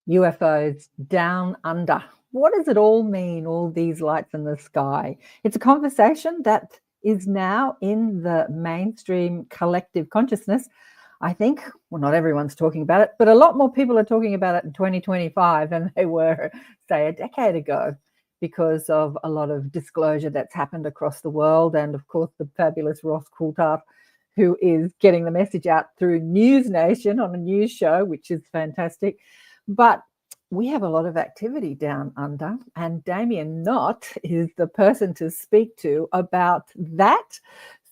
UFOs Down Under. What does it all mean, all these lights in the sky? It's a conversation that is now in the mainstream collective consciousness. I think, well, not everyone's talking about it, but a lot more people are talking about it in 2025 than they were, say, a decade ago, because of a lot of disclosure that's happened across the world. And of course, the fabulous Ross Coulthard, who is getting the message out through News Nation on a news show, which is fantastic. But we have a lot of activity down under, and Damien Nott is the person to speak to about that.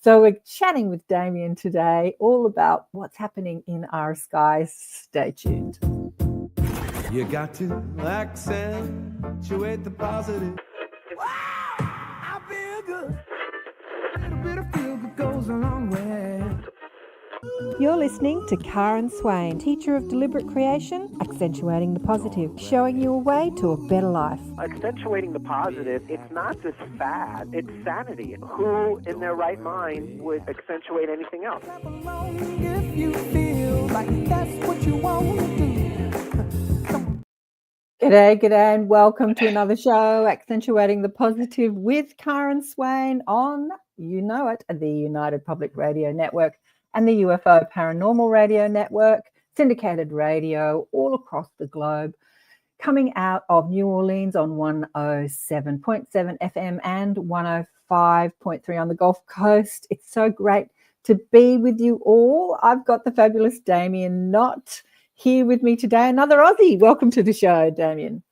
So we're chatting with Damien today all about what's happening in our skies. Stay tuned. You got to accentuate the positive. Wow, I feel good. A little bit of feel good goes a long way. You're listening to Karen Swain, teacher of deliberate creation, accentuating the positive, showing you a way to a better life. Accentuating the positive, it's not just fad, it's sanity. Who in their right mind would accentuate anything else? If you feel like that's what you want to do. G'day, and welcome to another show, Accentuating the Positive with Karen Swain on, you know it, the United Public Radio Network and the UFO Paranormal Radio Network, syndicated radio all across the globe, coming out of New Orleans on 107.7 FM and 105.3 on the Gulf Coast. It's so great to be with you all. I've got the fabulous Damien Nott here with me today, another Aussie. Welcome to the show, Damien.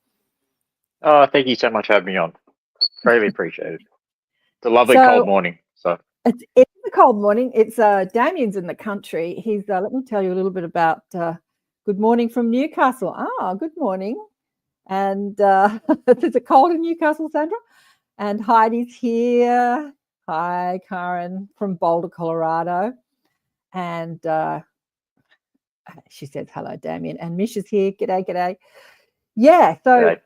Oh, thank you so much for having me on. Greatly appreciated. It's a lovely cold morning. So it's a cold morning. It's Damien's in the country. He's let me tell you a little bit about good morning from Newcastle. Good morning. And is it cold in Newcastle, Sandra? And Heidi's here. Hi, Karen from Boulder, Colorado. And she says hello, Damien. And Mish is here. G'day. Yeah, so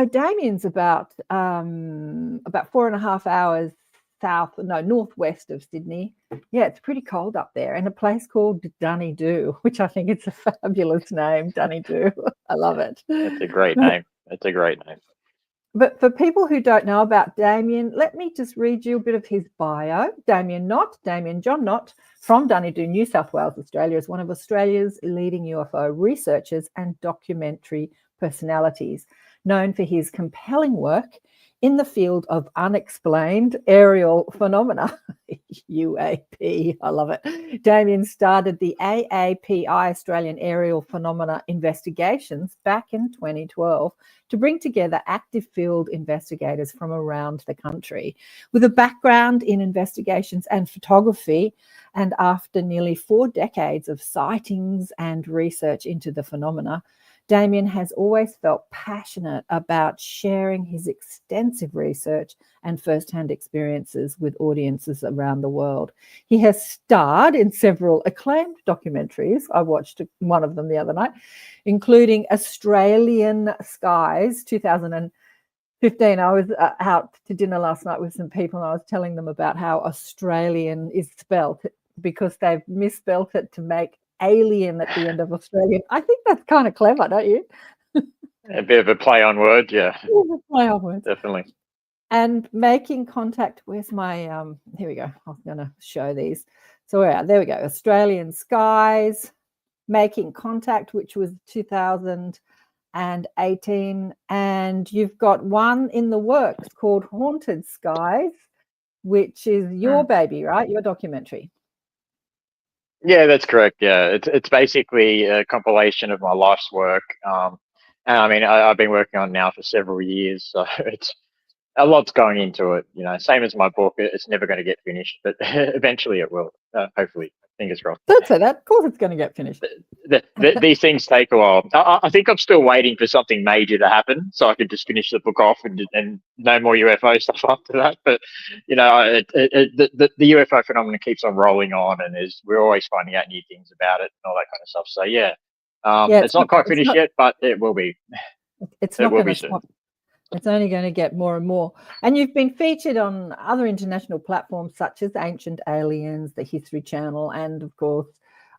Damien's about 4.5 hours northwest of Sydney. Yeah, it's pretty cold up there, and a place called Dunedoo, which I think it's a fabulous name, Dunedoo. I love it. It's a great name. But for people who don't know about Damien, let me just read you a bit of his bio. Damien John Nott, from Dunedoo, New South Wales, Australia, is one of Australia's leading UFO researchers and documentary personalities, known for his compelling work in the field of unexplained aerial phenomena, UAP, I love it. Damien started the AAPI, Australian Aerial Phenomena Investigations, back in 2012 to bring together active field investigators from around the country. With a background in investigations and photography, and after nearly 4 decades of sightings and research into the phenomena, Damien has always felt passionate about sharing his extensive research and first-hand experiences with audiences around the world. He has starred in several acclaimed documentaries. I watched one of them the other night, including Australian Skies 2015. I was out to dinner last night with some people, and I was telling them about how Australian is spelt because they've misspelt it to make alien at the end of Australian. I think that's kind of clever, don't you? A bit of a play on words, yeah. Play on words. Definitely. And making contact. Where's my here we go. I'm going to show these. So there we go. Australian Skies, Making Contact, which was 2018, and you've got one in the works called Haunted Skies, which is your baby, right? Your documentary. Yeah, that's correct. Yeah, it's basically a compilation of my life's work. And I mean, I've been working on it now for several years, so it's a lot's going into it. You know, same as my book, it's never going to get finished, but eventually it will. Hopefully, fingers crossed. Don't say that. Of course, it's going to get finished. These things take a while. I think I'm still waiting for something major to happen so I can just finish the book off and no more UFO stuff after that. But you know, the UFO phenomenon keeps on rolling on, and we're always finding out new things about it and all that kind of stuff. So it's not quite finished yet, but it will be. It's not going to stop. It's only going to get more and more. And you've been featured on other international platforms such as Ancient Aliens, the History Channel, and of course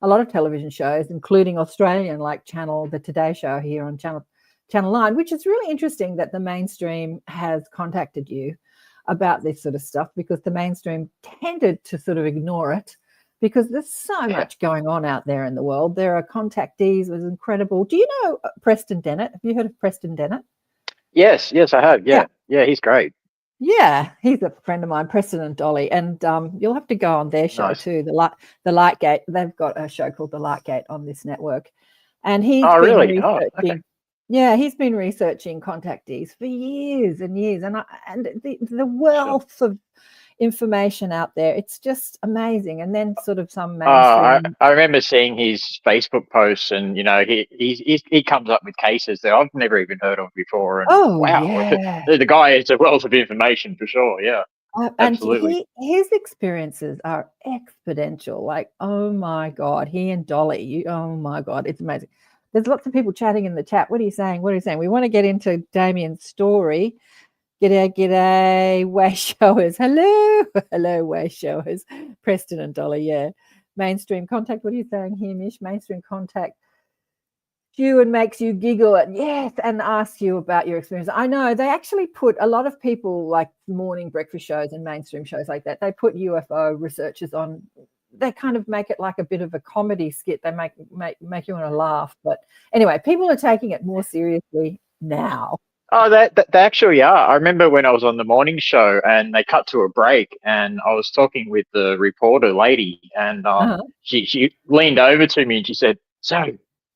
a lot of television shows, including Australian, like the Today Show here on Channel 9, which is really interesting that the mainstream has contacted you about this sort of stuff, because the mainstream tended to sort of ignore it, because there's so much going on out there in the world. There are contactees. It was incredible. Do you know Preston Dennett? Have you heard of Preston Dennett? Yes, I have. Yeah, he's great. Yeah, he's a friend of mine, Preston and Dolly, and you'll have to go on their show too. The Lightgate. They've got a show called The Lightgate on this network, and he's been researching. Yeah, he's been researching contactees for years and years, and the wealth of information out there, it's just amazing. And then sort of some mainstream. I remember seeing his Facebook posts, and he comes up with cases that I've never even heard of before. And wow, the guy is a wealth of information for sure. Yeah, absolutely. And his experiences are exponential. Like, oh my God, he and Dolly. Oh my God, it's amazing. There's lots of people chatting in the chat. What are you saying? We want to get into Damien's story. G'day, way showers. Hello, way showers. Preston and Dolly, yeah. Mainstream contact. What are you saying here, Mish? Mainstream contact you and makes you giggle, yes, and asks you about your experience. I know they actually put a lot of people, like morning breakfast shows and mainstream shows like that, they put UFO researchers on. They kind of make it like a bit of a comedy skit. They make you want to laugh. But anyway, people are taking it more seriously now. Oh, they actually are. I remember when I was on the morning show and they cut to a break, and I was talking with the reporter lady, and she leaned over to me and she said, "So,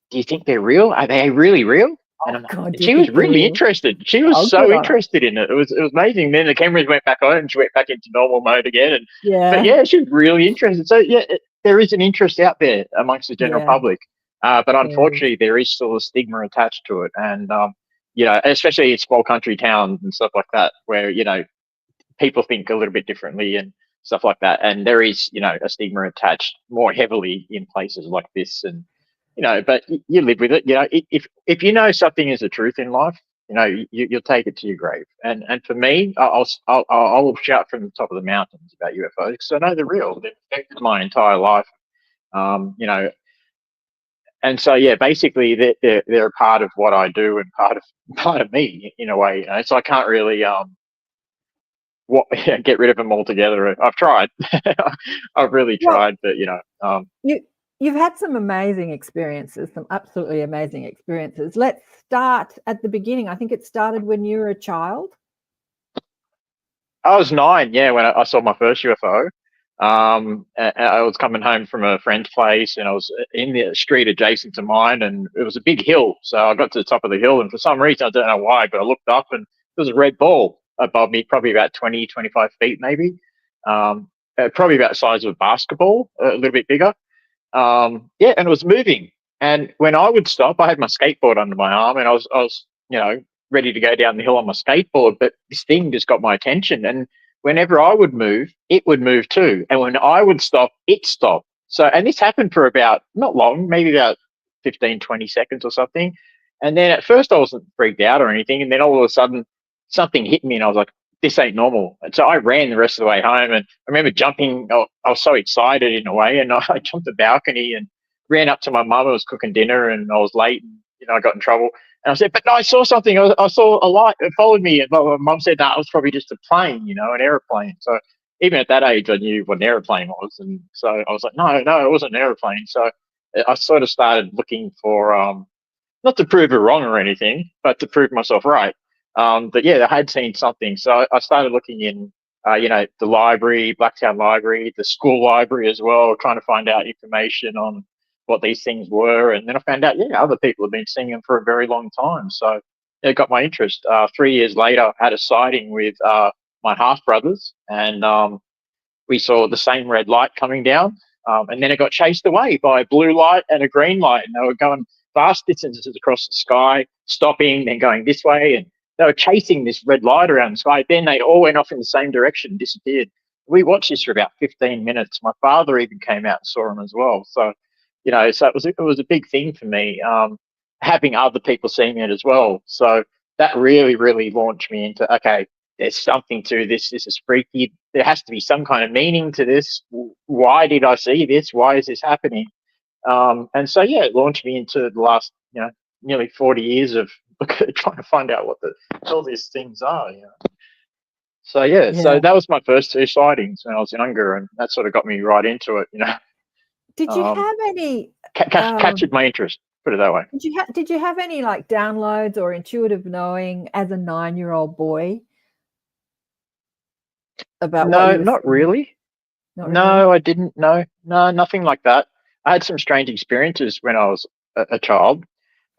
do you think they're real? Are they really real?" And she was really interested. She was so interested in it. It was amazing. Then the cameras went back on and she went back into normal mode again. And but she was really interested. So there is an interest out there amongst the general public. But unfortunately, there is still a stigma attached to it. And especially in small country towns and stuff like that, where people think a little bit differently and stuff like that. And there is a stigma attached more heavily in places like this. And but you live with it. If you know something is the truth in life, you'll take it to your grave. And for me, I'll shout from the top of the mountains about UFOs because I know they're real. They've affected my entire life. And so basically they're a part of what I do and part of me in a way. So I can't really get rid of them altogether. I've tried. I've really tried, but You've had some amazing experiences, some absolutely amazing experiences. Let's start at the beginning. I think it started when you were a child. I was 9, when I saw my first UFO. I was coming home from a friend's place, and I was in the street adjacent to mine, and it was a big hill. So I got to the top of the hill, and for some reason, I don't know why, but I looked up, and there was a red ball above me, probably about 20, 25 feet maybe, probably about the size of a basketball, a little bit bigger. And it was moving. And when I would stop, I had my skateboard under my arm, and I was ready to go down the hill on my skateboard, but this thing just got my attention. And whenever I would move, it would move too. And when I would stop, it stopped. So, and this happened for about, not long, maybe about 15, 20 seconds or something. And then at first I wasn't freaked out or anything. And then all of a sudden something hit me and I was like, this ain't normal. And so I ran the rest of the way home, and I remember jumping. I was so excited in a way, and I jumped the balcony and ran up to my mum who was cooking dinner, and I was late, and I got in trouble. And I said, but no, I saw something. I saw a light. It followed me. And my mum said, no, it was probably just a plane, an aeroplane. So even at that age, I knew what an aeroplane was. And so I was like, no, it wasn't an aeroplane. So I sort of started looking for, not to prove it wrong or anything, but to prove myself right. But I had seen something. So I started looking in, the library, Blacktown Library, the school library as well, trying to find out information on what these things were. And then I found out, other people have been seeing them for a very long time. So it got my interest. 3 years later, I had a sighting with my half-brothers, and we saw the same red light coming down. And then it got chased away by a blue light and a green light. And they were going vast distances across the sky, stopping, then going this way. And they were chasing this red light around the sky. Then they all went off in the same direction and disappeared. We watched this for about 15 minutes. My father even came out and saw them as well. So, so it was a big thing for me, having other people seeing it as well. So that really, really launched me into, okay, there's something to this. This is freaky. There has to be some kind of meaning to this. Why did I see this? Why is this happening? And so, yeah, it launched me into the last, nearly 40 years of trying to find out what the hell these things are, So, yeah, so that was my first two sightings when I was younger, and that sort of got me right into it, Did you have any captured my interest, put it that way. Did you have any like downloads or intuitive knowing as a 9-year-old boy about what you were not seeing? really. Not No, really? I didn't. No, nothing like that. I had some strange experiences when I was a child.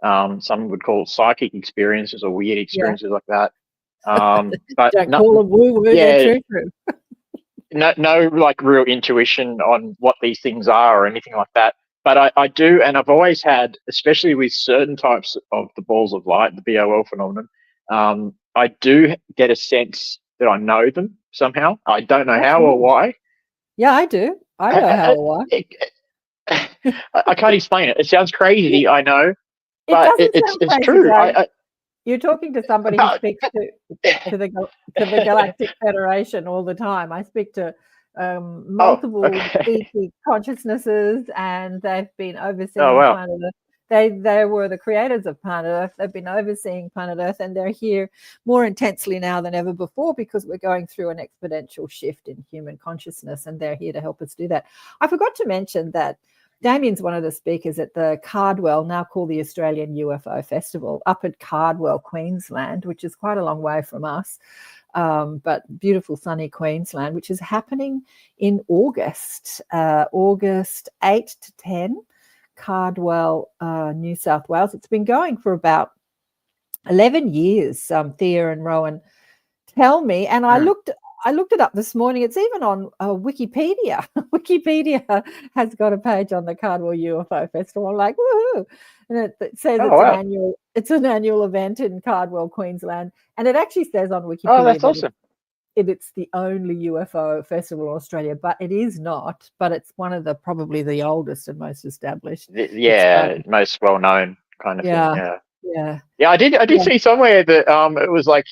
Some would call it psychic experiences or weird experiences like that. But Don't call them woo-woo, they're true. no, like real intuition on what these things are or anything like that. But I do, and I've always had, especially with certain types of the balls of light, the BOL phenomenon, I do get a sense that I know them somehow. I don't know how or why. Yeah, I do. I know how or why. I can't explain it. It sounds crazy, I know, It but doesn't sound it's crazy, true. You're talking to somebody who speaks to the Galactic Federation all the time. I speak to multiple ET consciousnesses, and they've been overseeing planet Earth. They were the creators of planet Earth. They've been overseeing planet Earth, and they're here more intensely now than ever before because we're going through an exponential shift in human consciousness, and they're here to help us do that. I forgot to mention that Damien's one of the speakers at the Cardwell, now called the Australian UFO Festival, up at Cardwell, Queensland, which is quite a long way from us, but beautiful sunny Queensland, which is happening in August 8 to 10, Cardwell, New South Wales. It's been going for about 11 years, Thea and Rowan tell me, and I looked it up this morning. It's even on Wikipedia. Wikipedia has got a page on the Cardwell UFO Festival. I'm like, woohoo! And it says it's an annual event in Cardwell, Queensland, and it actually says on Wikipedia. Oh, that's awesome. It's the only UFO festival in Australia, but it is not. But it's one of probably the oldest and most established. Most well known kind of thing. Yeah. I did see somewhere that it was like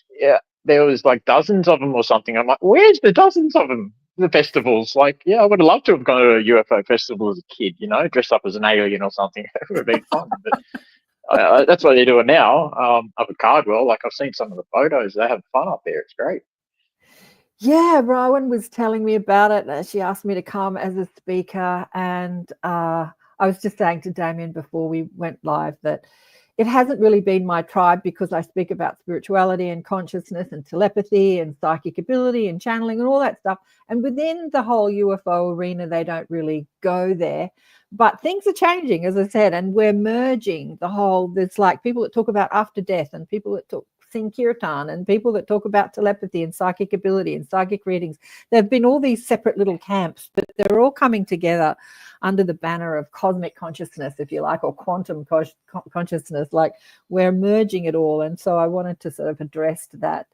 there was like dozens of them or something. I'm like, where's the dozens of them? The festivals, like, I would have loved to have gone to a UFO festival as a kid, dressed up as an alien or something. It would have been fun. But that's what they're doing now up at Cardwell. Like, I've seen some of the photos. They have fun up there. It's great. Yeah, Rowan was telling me about it. She asked me to come as a speaker, and I was just saying to Damien before we went live that it hasn't really been my tribe because I speak about spirituality and consciousness and telepathy and psychic ability and channeling and all that stuff. And within the whole UFO arena, they don't really go there. But things are changing, as I said, and we're merging the whole. There's like people that talk about after death and people that sing kirtan and people that talk about telepathy and psychic ability and psychic readings. There have been all these separate little camps, but they're all coming together under the banner of cosmic consciousness, if you like, or quantum consciousness. Like, we're merging it all. And so I wanted to sort of address that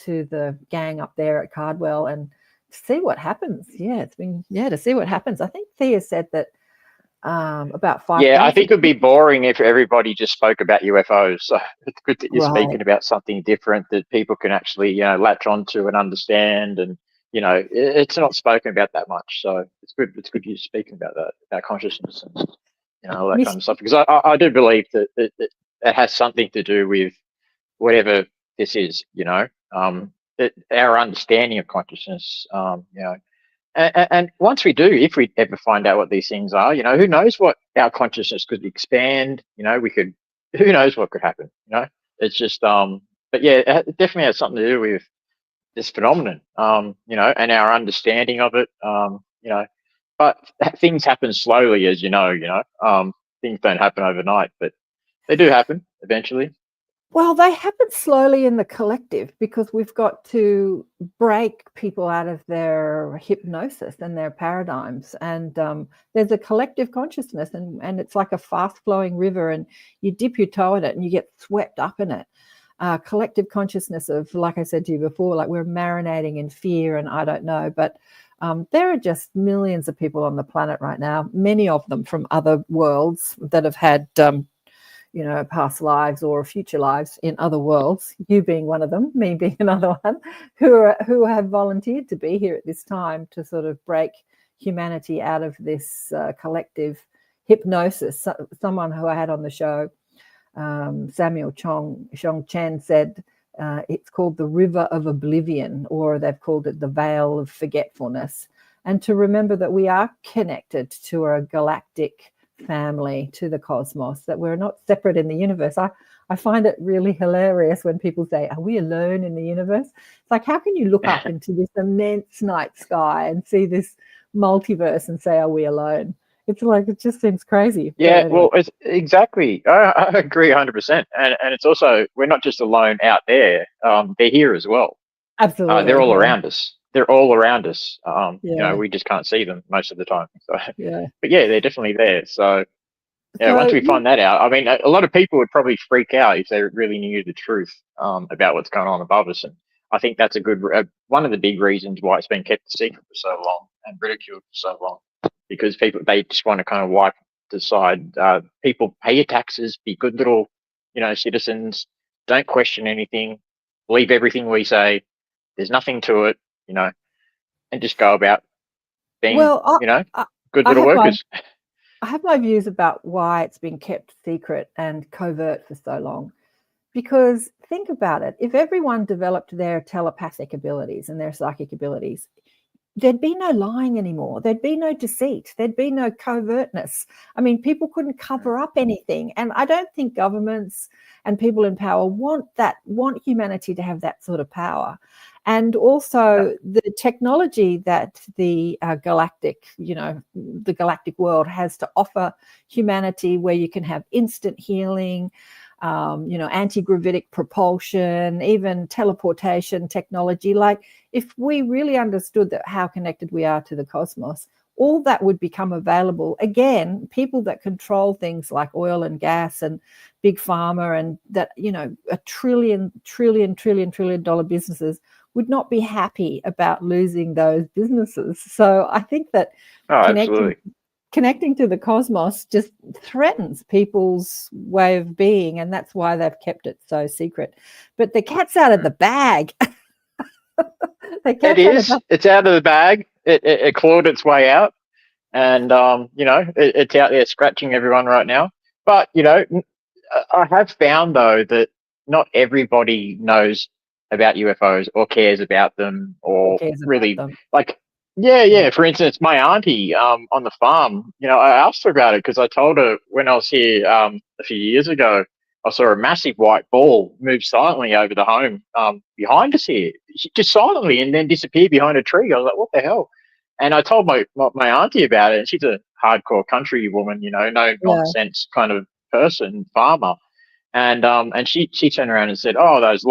to the gang up there at Cardwell and see what happens. To see what happens. I think Thea said that about 5. Yeah, I think it would be boring if everybody just spoke about UFOs. So it's good that you're speaking about something different that people can actually, latch onto and understand. And it's not spoken about that much. So it's good. It's good you're speaking about that, about consciousness and all that kind of stuff. Because I do believe that it has something to do with whatever this is. Our understanding of consciousness. And once we do, if we ever find out what these things are, who knows what our consciousness could expand, who knows what could happen, it's just, but yeah, it definitely has something to do with this phenomenon, and our understanding of it, but things happen slowly, as things don't happen overnight, but they do happen eventually. Well, they happen slowly in the collective because we've got to break people out of their hypnosis and their paradigms. And there's a collective consciousness, and it's like a fast-flowing river, and you dip your toe in it and you get swept up in it. Collective consciousness of, like I said to you before, like we're marinating in fear and I don't know. But there are just millions of people on the planet right now, many of them from other worlds that have had past lives or future lives in other worlds, you being one of them, me being another one, who have volunteered to be here at this time to sort of break humanity out of this collective hypnosis. Someone who I had on the show, Samuel Chong Chen, said it's called the River of Oblivion, or they've called it the Veil of Forgetfulness. And to remember that we are connected to a galactic family, to the cosmos, that we're not separate in the universe. I find it really hilarious when people say, are we alone in the universe? It's like, how can you look up into this immense night sky and see this multiverse and say, are we alone? It's like, it just seems crazy. Yeah, Anyway. well, it's exactly. I agree 100%. And it's also, we're not just alone out there. They're here as well. Absolutely. They're all around us. They're all around us. Yeah. We just can't see them most of the time. So, Yeah. but yeah, they're definitely there. So, yeah, So once we find that out, I mean, a lot of people would probably freak out if they really knew the truth about what's going on above us. And I think that's a good one of the big reasons why it's been kept secret for so long and ridiculed for so long, because they just want to kind of wipe aside. People pay your taxes, be good little, citizens. Don't question anything. Believe everything we say. There's nothing to it, and just go about being, good little workers. I have my views about why it's been kept secret and covert for so long. Because think about it, if everyone developed their telepathic abilities and their psychic abilities, there'd be no lying anymore. There'd be no deceit. There'd be no covertness. I mean, people couldn't cover up anything. And I don't think governments and people in power want humanity to have that sort of power. And also the technology that the galactic world has to offer humanity, where you can have instant healing, anti-gravitic propulsion, even teleportation technology. Like, if we really understood how connected we are to the cosmos, all that would become available. Again, people that control things like oil and gas and big pharma, and that, a trillion dollar businesses would not be happy about losing those businesses. So I think that connecting to the cosmos just threatens people's way of being, and that's why they've kept it so secret. But the cat's out of the bag. It's out of the bag. It clawed its way out, and it's out there scratching everyone right now. But I have found, though, that not everybody knows about UFOs or cares about them, or really like. Yeah. For instance, my auntie on the farm, I asked her about it because I told her when I was here a few years ago, I saw a massive white ball move silently over the home behind us here, just silently, and then disappear behind a tree. I was like, what the hell? And I told my auntie about it, and she's a hardcore country woman, no nonsense kind of person, farmer. And she turned around and said, oh, those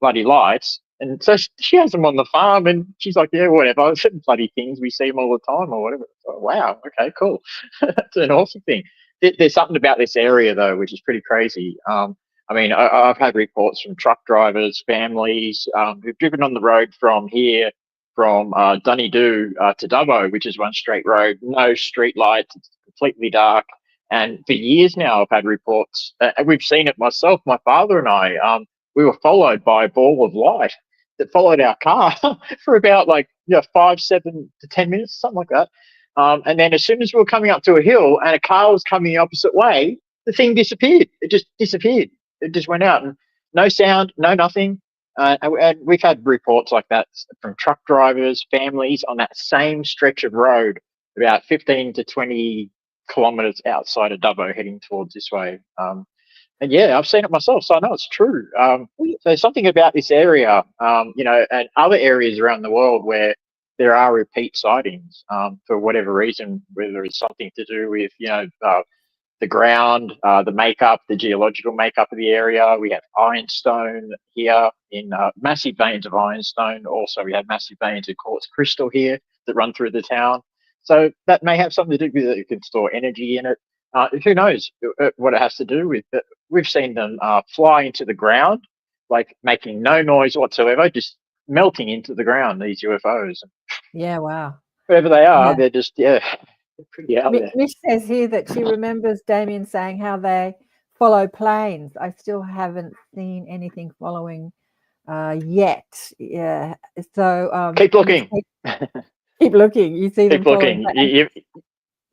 bloody lights. And so she has them on the farm, and she's like, yeah, whatever, certain bloody things, we see them all the time or whatever. Like, wow, okay, cool. That's an awesome thing. There's something about this area, though, which is pretty crazy. I mean, I've had reports from truck drivers, families who've driven on the road from Dunedoo to Dubbo, which is one straight road, no street lights, it's completely dark. And for years now, I've had reports, and we've seen it myself, my father and I, we were followed by a ball of light that followed our car for about 5, 7 to 10 minutes, something like that. And then as soon as we were coming up to a hill and a car was coming the opposite way, the thing disappeared. It just disappeared. It just went out, and no sound, no nothing. And we've had reports like that from truck drivers, families on that same stretch of road, about 15 to 20 kilometres outside of Dubbo, heading towards this way. And yeah, I've seen it myself, so I know it's true. So something about this area, and other areas around the world where there are repeat sightings for whatever reason, whether it's something to do with, the ground, the makeup, the geological makeup of the area. We have ironstone here in massive veins of ironstone. Also, we have massive veins of quartz crystal here that run through the town. So that may have something to do with it. You can store energy in it. Who knows what it has to do with? But we've seen them fly into the ground, like making no noise whatsoever, just melting into the ground, these UFOs. Yeah, wow. Whoever they are, they're just, pretty out there. Mish says here that she remembers Damien saying how they follow planes. I still haven't seen anything following yet. Yeah. So keep looking. Keep looking. You see them keep looking.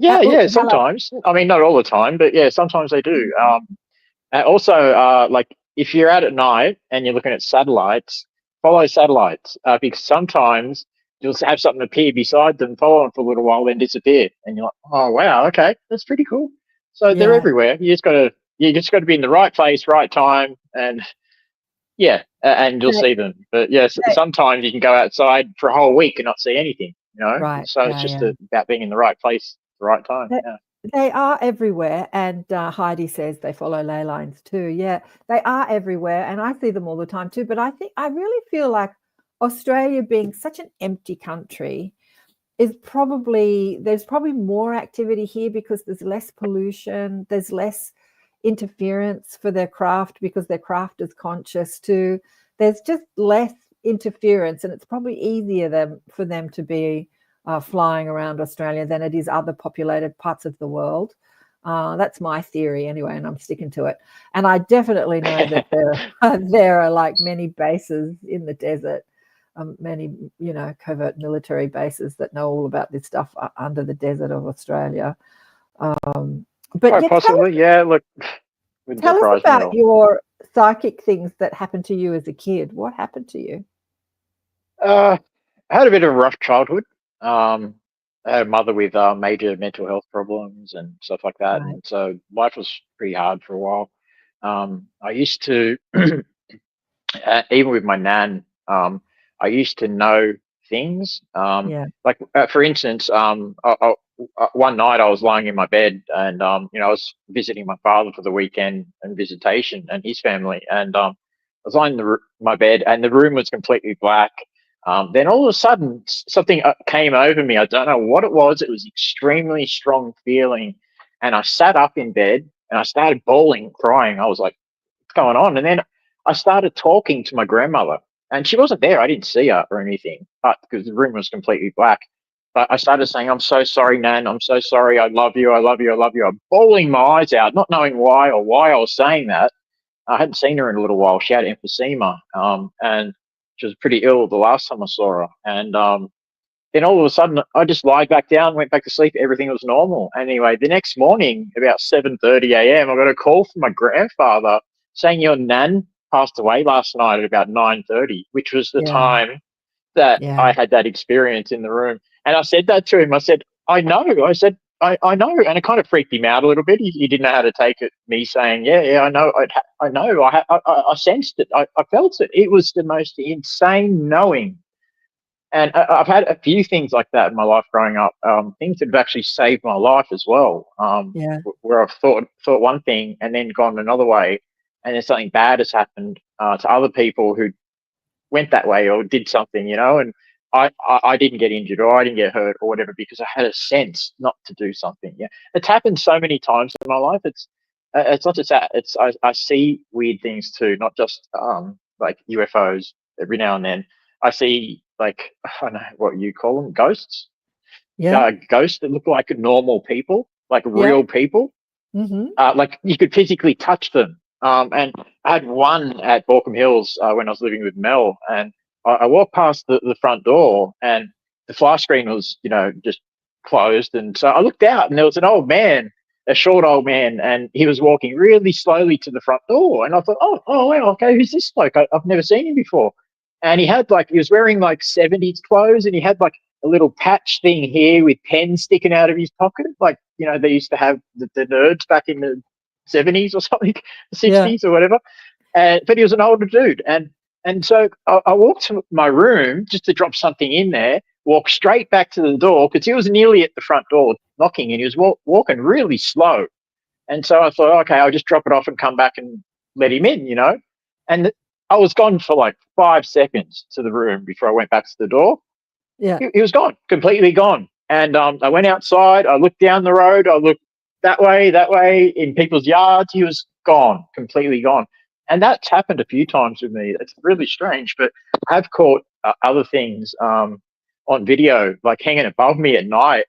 Hello. sometimes. I mean, not all the time, but yeah, sometimes they do. And also, like if you're out at night and you're looking at satellites, follow satellites because sometimes you'll have something appear beside them, follow them for a little while, then disappear, and you're like, oh wow, okay, that's pretty cool. So they're Yeah. everywhere. You just got to be in the right place, right time, and yeah, and you'll They, see them. But yes, they, sometimes you can go outside for a whole week and not see anything. right. So it's Yeah. just Yeah. about being in the right place, the right time. They, Yeah. they are everywhere, and Heidi says they follow ley lines too. Yeah, they are everywhere, and I see them all the time too. But I really feel like Australia, being such an empty country, there's probably more activity here because there's less pollution, there's less interference for their craft because their craft is conscious too. There's just less interference, and it's probably easier for them to be flying around Australia than it is other populated parts of the world. That's my theory anyway, and I'm sticking to it. And I definitely know that there are like many bases in the desert, many covert military bases that know all about this stuff under the desert of Australia. But Quite possibly, yeah. Look, wouldn't tell us surprise me at about all. your psychic things that happened to you as a kid. What happened to you? I had a bit of a rough childhood. Um, I had a mother with major mental health problems and stuff like that, Right. and so life was pretty hard for a while. I used to, even with my nan, I used to know things. Yeah. Like for instance, one night I was lying in my bed, and I was visiting my father for the weekend and visitation and his family, and I was lying in my bed, and the room was completely black. Then all of a sudden, something came over me. I don't know what it was. It was extremely strong feeling, and I sat up in bed and I started bawling, crying. I was like, "What's going on?" And then I started talking to my grandmother, and she wasn't there. I didn't see her or anything, but because the room was completely black. But I started saying, "I'm so sorry, Nan. I'm so sorry. I love you. I love you. I love you." I'm bawling my eyes out, not knowing why or why I was saying that. I hadn't seen her in a little while. She had emphysema, and she was pretty ill the last time I saw her. And then all of a sudden, I just lied back down, went back to sleep. Everything was normal. Anyway, the next morning, about 7:30 a.m., I got a call from my grandfather saying your nan passed away last night at about 9:30, which was the Yeah. time that Yeah. I had that experience in the room. And I said that to him. I said, I know. I said, I know. And it kind of freaked him out a little bit. He didn't know how to take it, me saying, yeah, I know. I know. I sensed it. I felt it. It was the most insane knowing. And I've had a few things like that in my life growing up, things that have actually saved my life as well, Yeah. where I've thought one thing and then gone another way, and then something bad has happened to other people who went that way or did something, and I didn't get injured or I didn't get hurt or whatever because I had a sense not to do something. Yeah, it's happened so many times in my life. It's not just that. I see weird things too, not just like UFOs every now and then. I see like I don't know what you call them, ghosts. Yeah. Ghosts that look like normal people, like Yeah. real people. Mm-hmm. Like you could physically touch them. And I had one at Borkham Hills when I was living with Mel, and I walked past the front door, and the flash screen was, just closed. And so I looked out, and there was an old man, a short old man, and he was walking really slowly to the front door. And I thought, oh, wow, okay, who's this bloke? I've never seen him before. And he was wearing like 70s clothes, and he had like a little patch thing here with pens sticking out of his pocket, like they used to have the nerds back in the 70s or something, 60s or whatever. But he was an older dude, and so I walked to my room just to drop something in there, walked straight back to the door because he was nearly at the front door knocking, and he was walking really slow. And so I thought, okay, I'll just drop it off and come back and let him in, And I was gone for like 5 seconds to the room before I went back to the door. Yeah. He was gone, completely gone. And I went outside. I looked down the road. I looked that way in people's yards. He was gone, completely gone. And that's happened a few times with me. It's really strange, but I've caught other things on video, like hanging above me at night.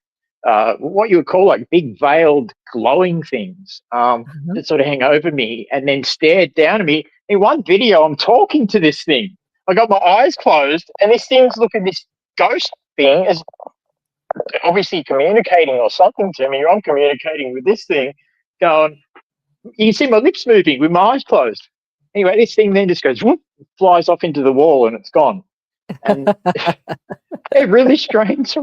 What you would call like big veiled glowing things that sort of hang over me and then stare down at me. In one video, I'm talking to this thing. I got my eyes closed, and this thing's looking, this ghost thing is obviously communicating or something to me. I'm communicating with this thing, going. You can see my lips moving with my eyes closed. Anyway, this thing then just goes whoop, flies off into the wall, and it's gone. And they're really strange. So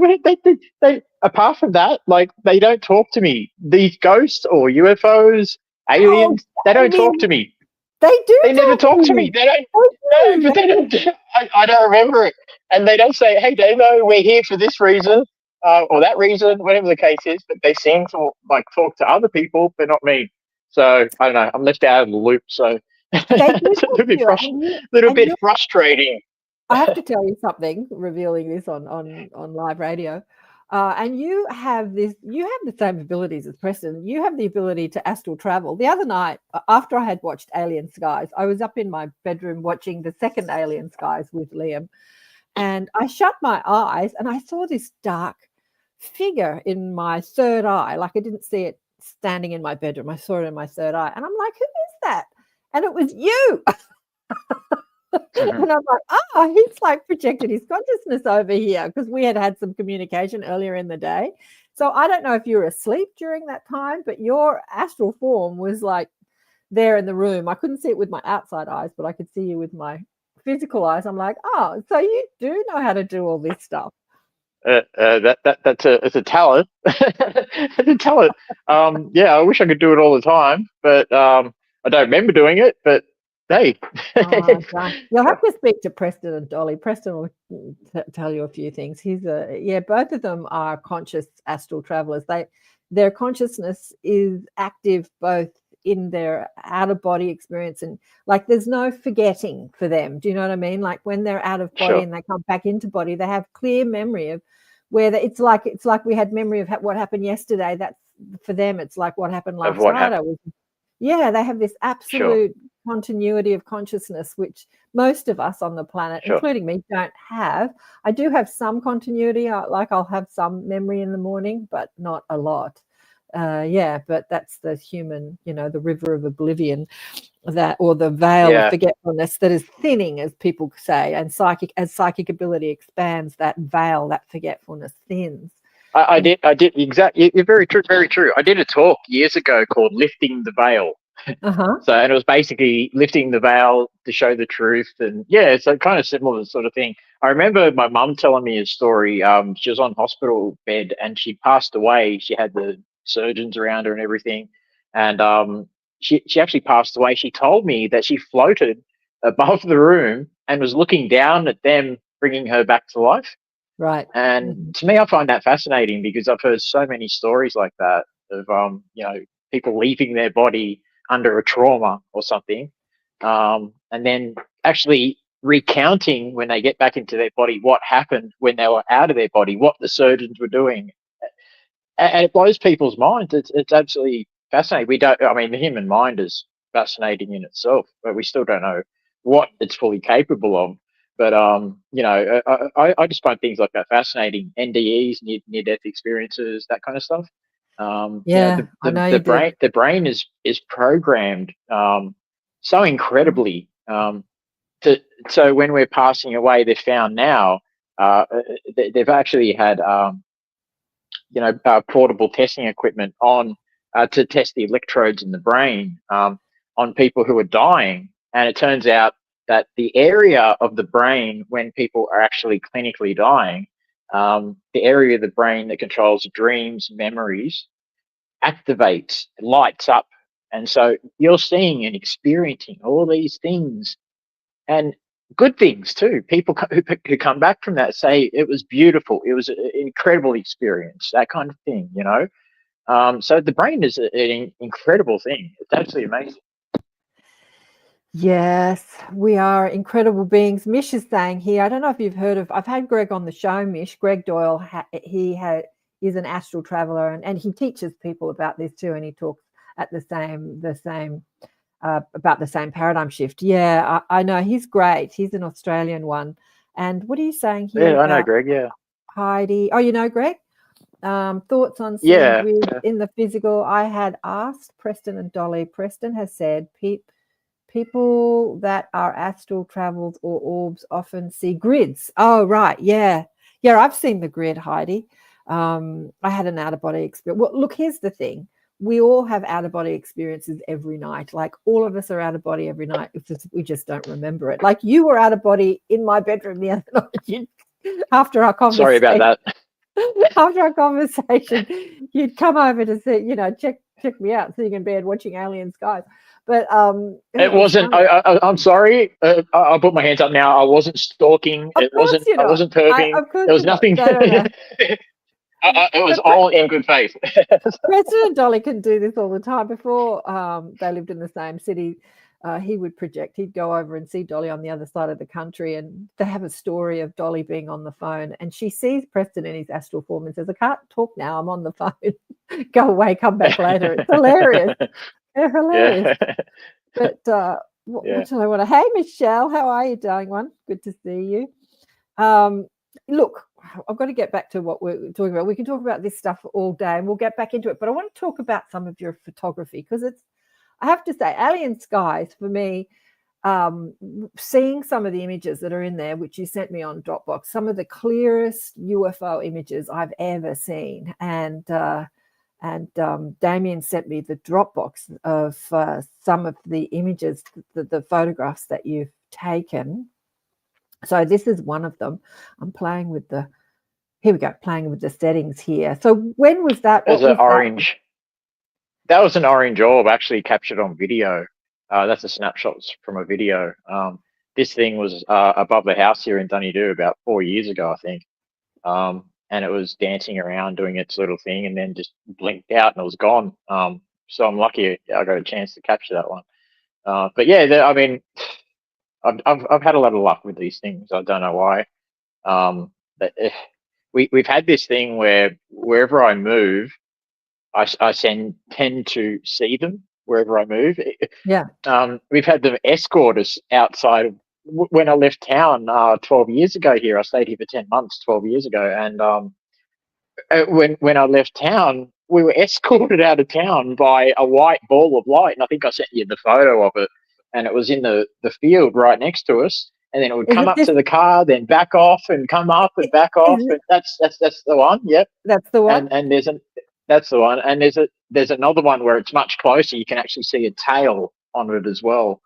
they apart from that, like they don't talk to me. These ghosts or UFOs, aliens, they don't talk to me. They do. They never talk to me. They don't. No, but they don't. I don't remember it. And they don't say, "Hey, Damo, we're here for this reason or that reason," whatever the case is. But they seem to like talk to other people, but not me. So I don't know. I'm left out of the loop. So it's a little bit frustrating. I have to tell you something, revealing this on live radio. And you have the same abilities as Preston. You have the ability to astral travel. The other night, after I had watched Alien Skies, I was up in my bedroom watching the second Alien Skies with Liam. And I shut my eyes and I saw this dark figure in my third eye. Like I didn't see it standing in my bedroom. I saw it in my third eye. And I'm like, who is that? And it was you. And I'm like, he's like projected his consciousness over here because we had some communication earlier in the day. So I don't know if you were asleep during that time, but your astral form was like there in the room. I couldn't see it with my outside eyes, but I could see you with my physical eyes. I'm like, so you do know how to do all this stuff. It's a talent. It's a talent. Yeah, I wish I could do it all the time, but I don't remember doing it. But hey, you'll have to speak to Preston and Dolly. Preston will tell you a few things. Both of them are conscious astral travelers. Their consciousness is active both in their out of body experience and like there's no forgetting for them. Do you know what I mean? Like when they're out of body and they come back into body, they have clear memory of where it's like we had memory of what happened yesterday. That's for them. It's like what happened last night. They have this absolute continuity of consciousness, which most of us on the planet, including me, don't have. I do have some continuity. I'll have some memory in the morning, but not a lot. But that's the human, the river of oblivion, or the veil of forgetfulness that is thinning, as people say, and psychic ability expands, that veil, that forgetfulness thins. I did exactly. You're very true. Very true. I did a talk years ago called "Lifting the Veil." So, and it was basically lifting the veil to show the truth, and it's a kind of similar sort of thing. I remember my mum telling me a story. She was on hospital bed and she passed away. She had the surgeons around her and everything, and she actually passed away. She told me that she floated above the room and was looking down at them, bringing her back to life. Right. And to me, I find that fascinating because I've heard so many stories like that of people leaving their body under a trauma or something, and then actually recounting when they get back into their body what happened when they were out of their body, what the surgeons were doing, and it blows people's minds. It's absolutely fascinating. The human mind is fascinating in itself, but we still don't know what it's fully capable of. But I just find things like that fascinating. NDEs, near-death experiences, that kind of stuff. The brain is programmed so incredibly. So when we're passing away, they've found now they've actually had portable testing equipment on to test the electrodes in the brain on people who are dying, and it turns out that the area of the brain when people are actually clinically dying, the area of the brain that controls dreams, memories, activates, lights up. And so you're seeing and experiencing all these things, and good things too. People who come back from that say it was beautiful. It was an incredible experience, that kind of thing, So the brain is an incredible thing. It's absolutely amazing. Yes, we are incredible beings. Mish is saying here, I don't know if you've heard of, I've had Greg on the show, Mish. Greg Doyle, is an astral traveler, and he teaches people about this too, and he talks at the same about the same paradigm shift. Yeah, I know, he's great. He's an Australian one. And what are you saying here? Yeah, I know Greg, yeah. Heidi. Oh, you know Greg? Thoughts on seeing grids in the physical. I had asked Preston and Dolly. Preston has said people that are astral travels or orbs often see grids. Oh, right. Yeah. I've seen the grid, Heidi. I had an out-of-body experience. Well, look, here's the thing. We all have out-of-body experiences every night. Like, all of us are out of body every night. We just don't remember it. Like, you were out of body in my bedroom the other night. After our conversation. Sorry about that. After our conversation, you'd come over to see, check me out, sitting in bed watching Alien Skies. But it wasn't. I'm sorry. I'll put my hands up now. I wasn't stalking. I wasn't perving. There was nothing. No. It was all in good faith. President Dolly can do this all the time. Before they lived in the same city, he would project. He'd go over and see Dolly on the other side of the country, and they have a story of Dolly being on the phone, and she sees Preston in his astral form and says, "I can't talk now. I'm on the phone. Go away. Come back later." It's hilarious. They're hilarious. Yeah. But what do I want to? Hey, Michelle, how are you, darling one? Good to see you. Look, I've got to get back to what we're talking about. We can talk about this stuff all day, and we'll get back into it. But I want to talk about some of your photography, because I have to say, Alien Skies, for me, seeing some of the images that are in there, which you sent me on Dropbox, some of the clearest UFO images I've ever seen. And Damien sent me the Dropbox of some of the images, the photographs that you've taken. So this is one of them. I'm playing with here we go, playing with the settings here. So when was that? There's an orange. That was an orange orb actually captured on video. That's a snapshot from a video. This thing was above the house here in Dunedoo about 4 years ago, I think. And it was dancing around doing its little thing, and then just blinked out and it was gone. So I'm lucky I got a chance to capture that one. But yeah, I mean, I've had a lot of luck with these things. I don't know why. We've had this thing where wherever I move, I tend to see them wherever I move. Yeah. We've had them escort us outside of when I left town 12 years ago here. I stayed here for 10 months 12 years ago. And when I left town, we were escorted out of town by a white ball of light. And I think I sent you the photo of it. And it was in the field right next to us. And then it would come up to the car, then back off and come up and back off. And that's the one. Yep. That's the one. And that's the one. And there's another one where it's much closer. You can actually see a tail on it as well,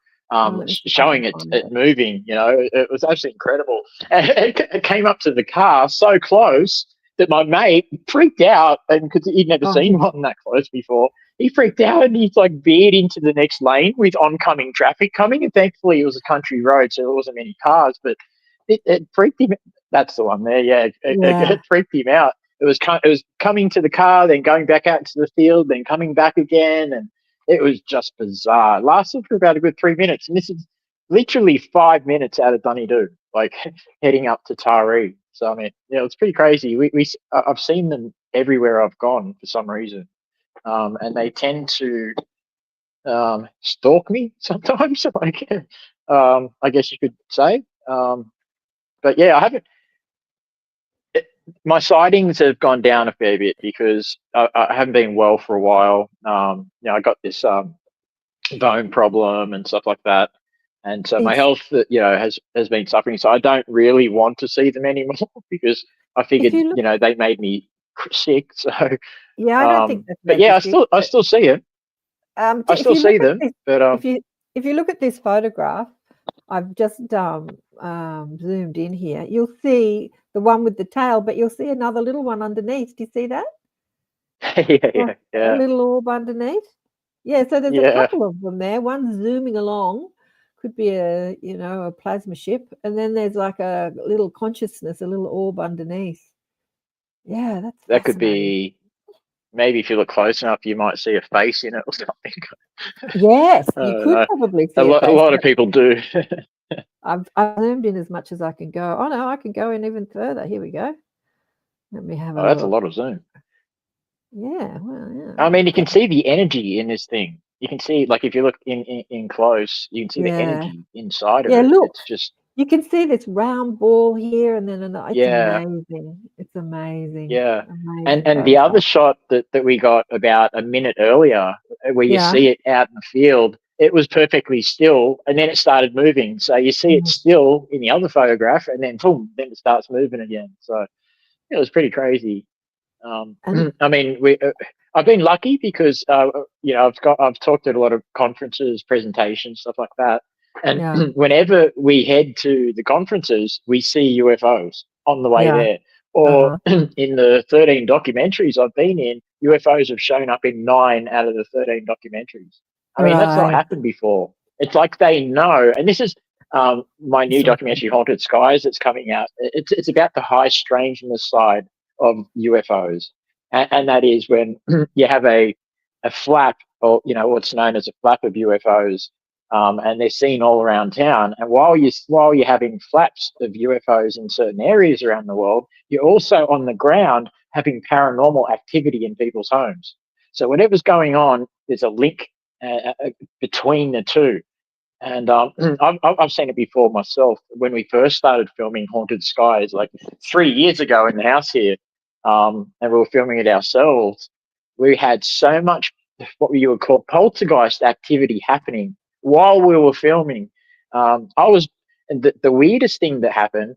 showing it moving. It was actually incredible. And it came up to the car so close that my mate freaked out, and because he'd never seen one that close before, he freaked out and he's like veered into the next lane with oncoming traffic coming. And thankfully it was a country road, so there wasn't many cars, but it freaked him. That's the one there. Yeah. It freaked him out. It was coming to the car, then going back out to the field, then coming back again. And it was just bizarre. It lasted for about a good 3 minutes. And this is literally 5 minutes out of Dunedoo, like heading up to Taree. So, I mean, it's pretty crazy. I've seen them everywhere I've gone for some reason. And they tend to stalk me sometimes, like, I guess you could say. But yeah, I haven't. My sightings have gone down a fair bit because I haven't been well for a while. I got this bone problem and stuff like that, and so my health, has been suffering. So I don't really want to see them anymore because I figured, they made me sick. So yeah, I don't think that's. But yeah, I still see it. I still see them. But if you look at this photograph, I've just zoomed in here. You'll see the one with the tail, but you'll see another little one underneath. Do you see that? Yeah. A little orb underneath. Yeah, so there's a couple of them there. One's zooming along, could be a plasma ship, and then there's like a little consciousness, a little orb underneath. Yeah, that could be. Maybe if you look close enough, you might see a face in it or something. Yes, you could probably see a lot of people do. I've zoomed in as much as I can go. Oh no, I can go in even further. Here we go. Let me have a look. That's a lot of zoom. Yeah, well, yeah. I mean, you can see the energy in this thing. You can see, like, if you look in close, you can see the energy inside of it. Look, it's just. You can see this round ball here, and then it's amazing. It's amazing. Yeah, amazing and the other shot that we got about a minute earlier, where you see it out in the field, it was perfectly still, and then it started moving. So you see it still in the other photograph, and then boom, then it starts moving again. So it was pretty crazy. And I mean, I've been lucky because I've talked at a lot of conferences, presentations, stuff like that. And yeah, whenever we head to the conferences, we see UFOs on the way yeah, there. Or uh-huh, in the 13 documentaries I've been in, UFOs have shown up in 9 out of the 13 documentaries. I mean, that's not right. happened before. It's like they know, and this is my new Exactly. documentary, Haunted Skies, that's coming out. It's about the high strangeness side of UFOs, and that is when you have a flap, or what's known as a flap of UFOs, and they're seen all around town. And while you're having flaps of UFOs in certain areas around the world, you're also on the ground having paranormal activity in people's homes. So whatever's going on, there's a link between the two. And I've seen it before myself when we first started filming Haunted Skies, like 3 years ago in the house here, and we were filming it ourselves. We had so much what you would call poltergeist activity happening while we were filming. And the weirdest thing that happened.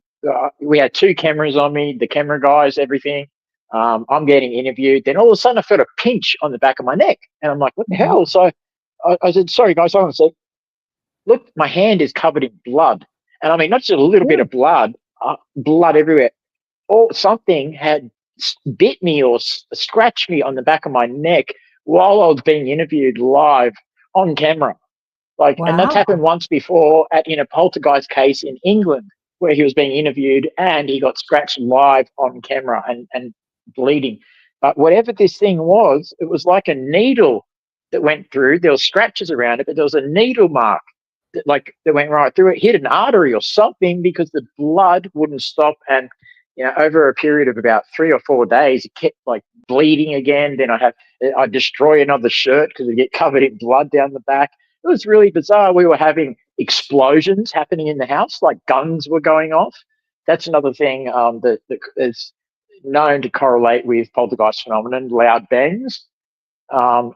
We had 2 cameras on me, the camera guys, everything. I'm getting interviewed. Then all of a sudden, I felt a pinch on the back of my neck, and I'm like, "What the Mhm. hell?" So I said, "Sorry, guys, hold on a sec. Look, my hand is covered in blood, and I mean not just a little bit Really? of blood, blood everywhere. Or something had bit me or scratched me on the back of my neck while I was being interviewed live on camera. Like, and that's Wow. happened once before in a poltergeist case in England where he was being interviewed and he got scratched live on camera and bleeding. But whatever this thing was, it was like a needle that went through. There were scratches around it, but there was a needle mark that went right through it, hit an artery or something because the blood wouldn't stop. And over a period of about 3 or 4 days, it kept like bleeding again. Then I'd destroy another shirt because it'd get covered in blood down the back. It was really bizarre. We were having explosions happening in the house, like guns were going off. That's another thing that is known to correlate with poltergeist phenomenon, loud bangs. I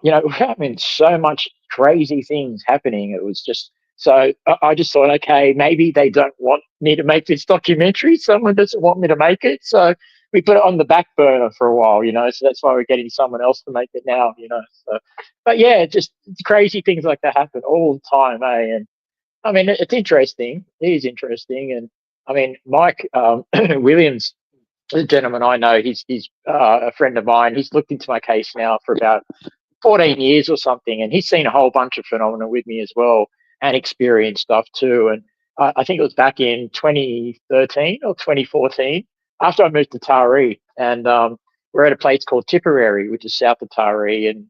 mean, so much crazy things happening. It was just so I just thought, okay, maybe they don't want me to make this documentary. Someone doesn't want me to make it, so we put it on the back burner for a while. So that's why we're getting someone else to make it now. So, but yeah, just crazy things like that happen all the time, eh? And I mean, it's interesting. It is interesting, and I mean, Mike Williams, the gentleman I know, he's a friend of mine. He's looked into my case now for about 14 years or something, and he's seen a whole bunch of phenomena with me as well and experienced stuff too. And I think it was back in 2013 or 2014 after I moved to Taree, and we're at a place called Tipperary, which is south of Taree and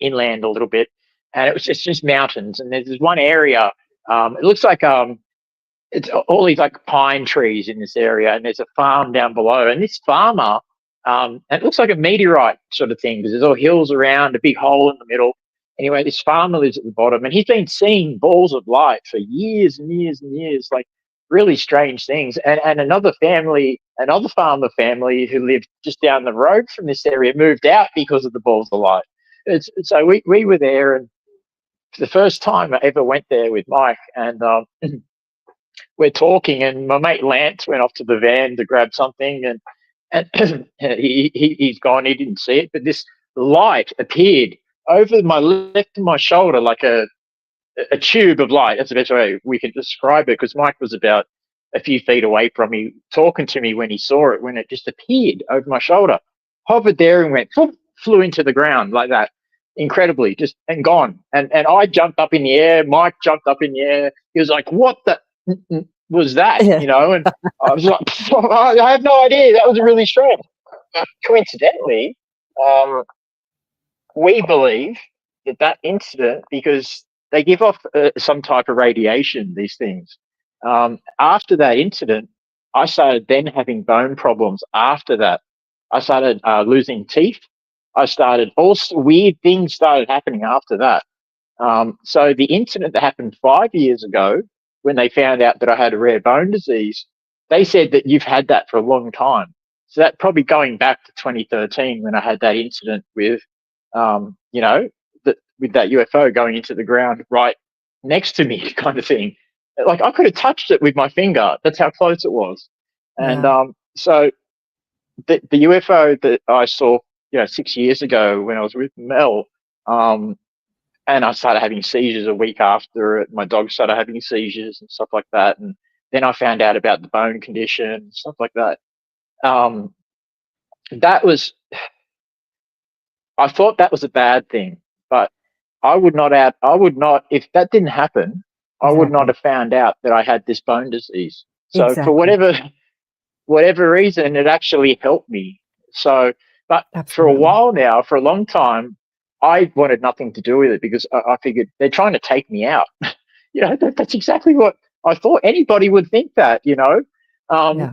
inland a little bit, and it's just mountains. And there's this one area. It looks like it's all these like pine trees in this area, and there's a farm down below. And this farmer, and it looks like a meteorite sort of thing because there's all hills around, a big hole in the middle. Anyway, this farmer lives at the bottom, and he's been seeing balls of light for years and years and years, like really strange things. And another farmer family who lived just down the road from this area moved out because of the balls of light. So we were there, and the first time I ever went there with Mike, and we're talking, and my mate Lance went off to the van to grab something, and he's gone. He didn't see it, but this light appeared over my left of my shoulder, like a tube of light. That's the best way we can describe it, because Mike was about a few feet away from me, talking to me when he saw it. When it just appeared over my shoulder, hovered there, and went flew into the ground like that, incredibly, just and gone. And I jumped up in the air. Mike jumped up in the air. He was like, "What the was that?" Yeah. And I was like, "I have no idea. That was really strange." But coincidentally, we believe that incident, because they give off some type of radiation, these things. After that incident, I started then having bone problems. After that, I started losing teeth. I started all weird things started happening after that. So the incident that happened 5 years ago, when they found out that I had a rare bone disease, they said that you've had that for a long time. So that probably going back to 2013 when I had that incident with, with that UFO going into the ground right next to me, kind of thing. Like I could have touched it with my finger. That's how close it was. And Yeah. so the UFO that I saw, 6 years ago when I was with Mel, and I started having seizures a week after it. My dog started having seizures and stuff like that, and then I found out about the bone condition and stuff like that. That was, I thought that was a bad thing, but I would not, if that didn't happen, I would not Exactly. have found out that I had this bone disease. So for Exactly. whatever reason, it actually helped me. So, but for a Absolutely. while now, for a long time, I wanted nothing to do with it because I figured they're trying to take me out. That's exactly what I thought. Anybody would think that. Yeah.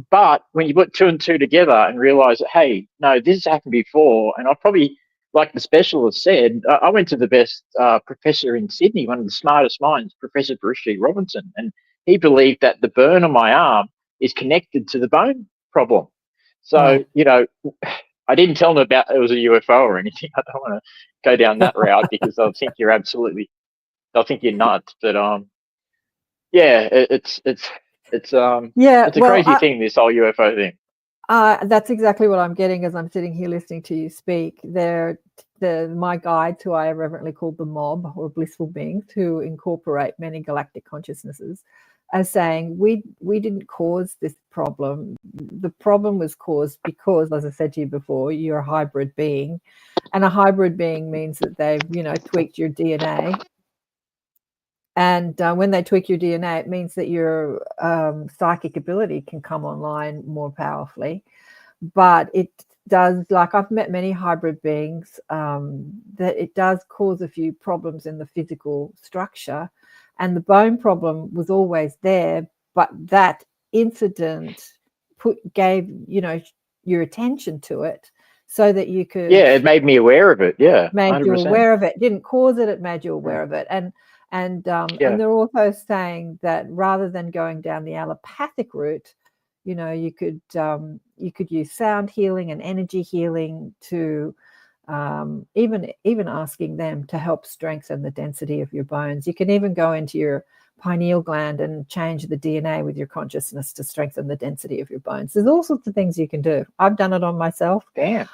But when you put two and two together and realize that, hey, no, this has happened before, and I probably, like the specialist said, I went to the best professor in Sydney, one of the smartest minds, Professor Bruce G. Robinson, and he believed that the burn on my arm is connected to the bone problem. So, Right. I didn't tell them about it was a UFO or anything. I don't want to go down that route because they'll think they'll think you're nuts. But yeah, it's Yeah. a Well, crazy thing, this whole UFO thing. that's exactly what I'm getting as I'm sitting here listening to you speak. My guides, who I reverently call the mob or blissful beings, who incorporate many galactic consciousnesses, are saying we didn't cause this problem. The problem was caused because, as I said to you before, you're a hybrid being, and a hybrid being means that they've tweaked your DNA. And when they tweak your DNA, it means that your psychic ability can come online more powerfully. But it does, like I've met many hybrid beings, that it does cause a few problems in the physical structure. And the bone problem was always there, but that incident gave your attention to it so that you could. Yeah, it made me aware of it. Yeah, Made you 100%. aware of it. Didn't cause it. It made you aware of it. And they're also saying that rather than going down the allopathic route, you could use sound healing and energy healing to even asking them to help strengthen the density of your bones. You can even go into your pineal gland and change the DNA with your consciousness to strengthen the density of your bones. There's all sorts of things you can do. I've done it on myself. Damn.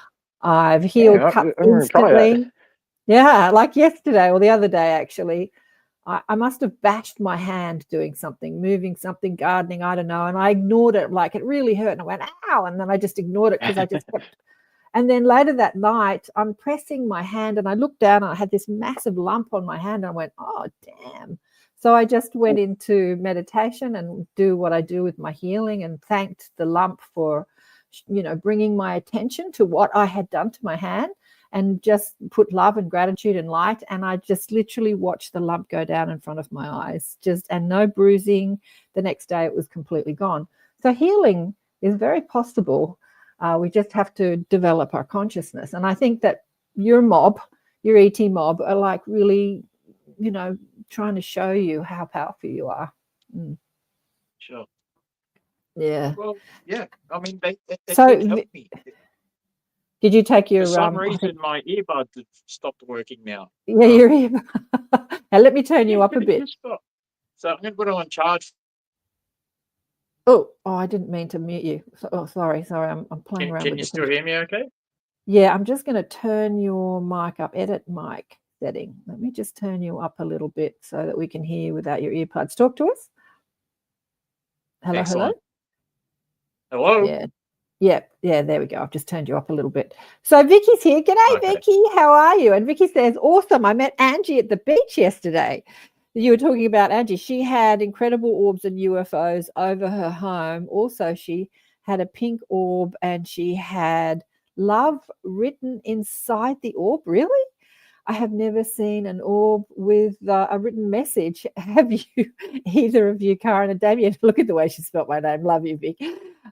I've healed cuts I'm gonna try that. instantly. Yeah, like yesterday or the other day, actually. I must have bashed my hand doing something, moving something, gardening, I don't know. And I ignored it, like it really hurt. And I went, ow. And then I just ignored it because I just kept. And then later that night, I'm pressing my hand and I looked down and I had this massive lump on my hand. And I went, oh, damn. So I just went into meditation and do what I do with my healing and thanked the lump for, bringing my attention to what I had done to my hand. And just put love and gratitude and light. And I just literally watched the lump go down in front of my eyes, and no bruising. The next day it was completely gone. So healing is very possible. We just have to develop our consciousness. And I think that your ET mob are like really, trying to show you how powerful you are. Sure. Yeah. Well, yeah. I mean, they So did help me. Did you take your? For some reason, my earbuds have stopped working now. Yeah, your earbud. Now let me turn you up a bit. So I'm going to put it on charge. Oh, I didn't mean to mute you. Sorry. I'm playing around with Can you still hear me okay? Yeah, I'm just going to turn your mic up. Edit mic setting. Let me just turn you up a little bit so that we can hear you without your earbuds. Talk to us. Hello, Excellent. Hello. Yeah, there we go. I've just turned you up a little bit. So Vicky's here. G'day, okay. Vicky. How are you? And Vicky says, awesome. I met Angie at the beach yesterday. You were talking about Angie. She had incredible orbs and UFOs over her home. Also, she had a pink orb and she had love written inside the orb. Really? I have never seen an orb with a written message. Have you, either of you, Karen and Damien? Look at the way she spelt my name. Love you, Vic.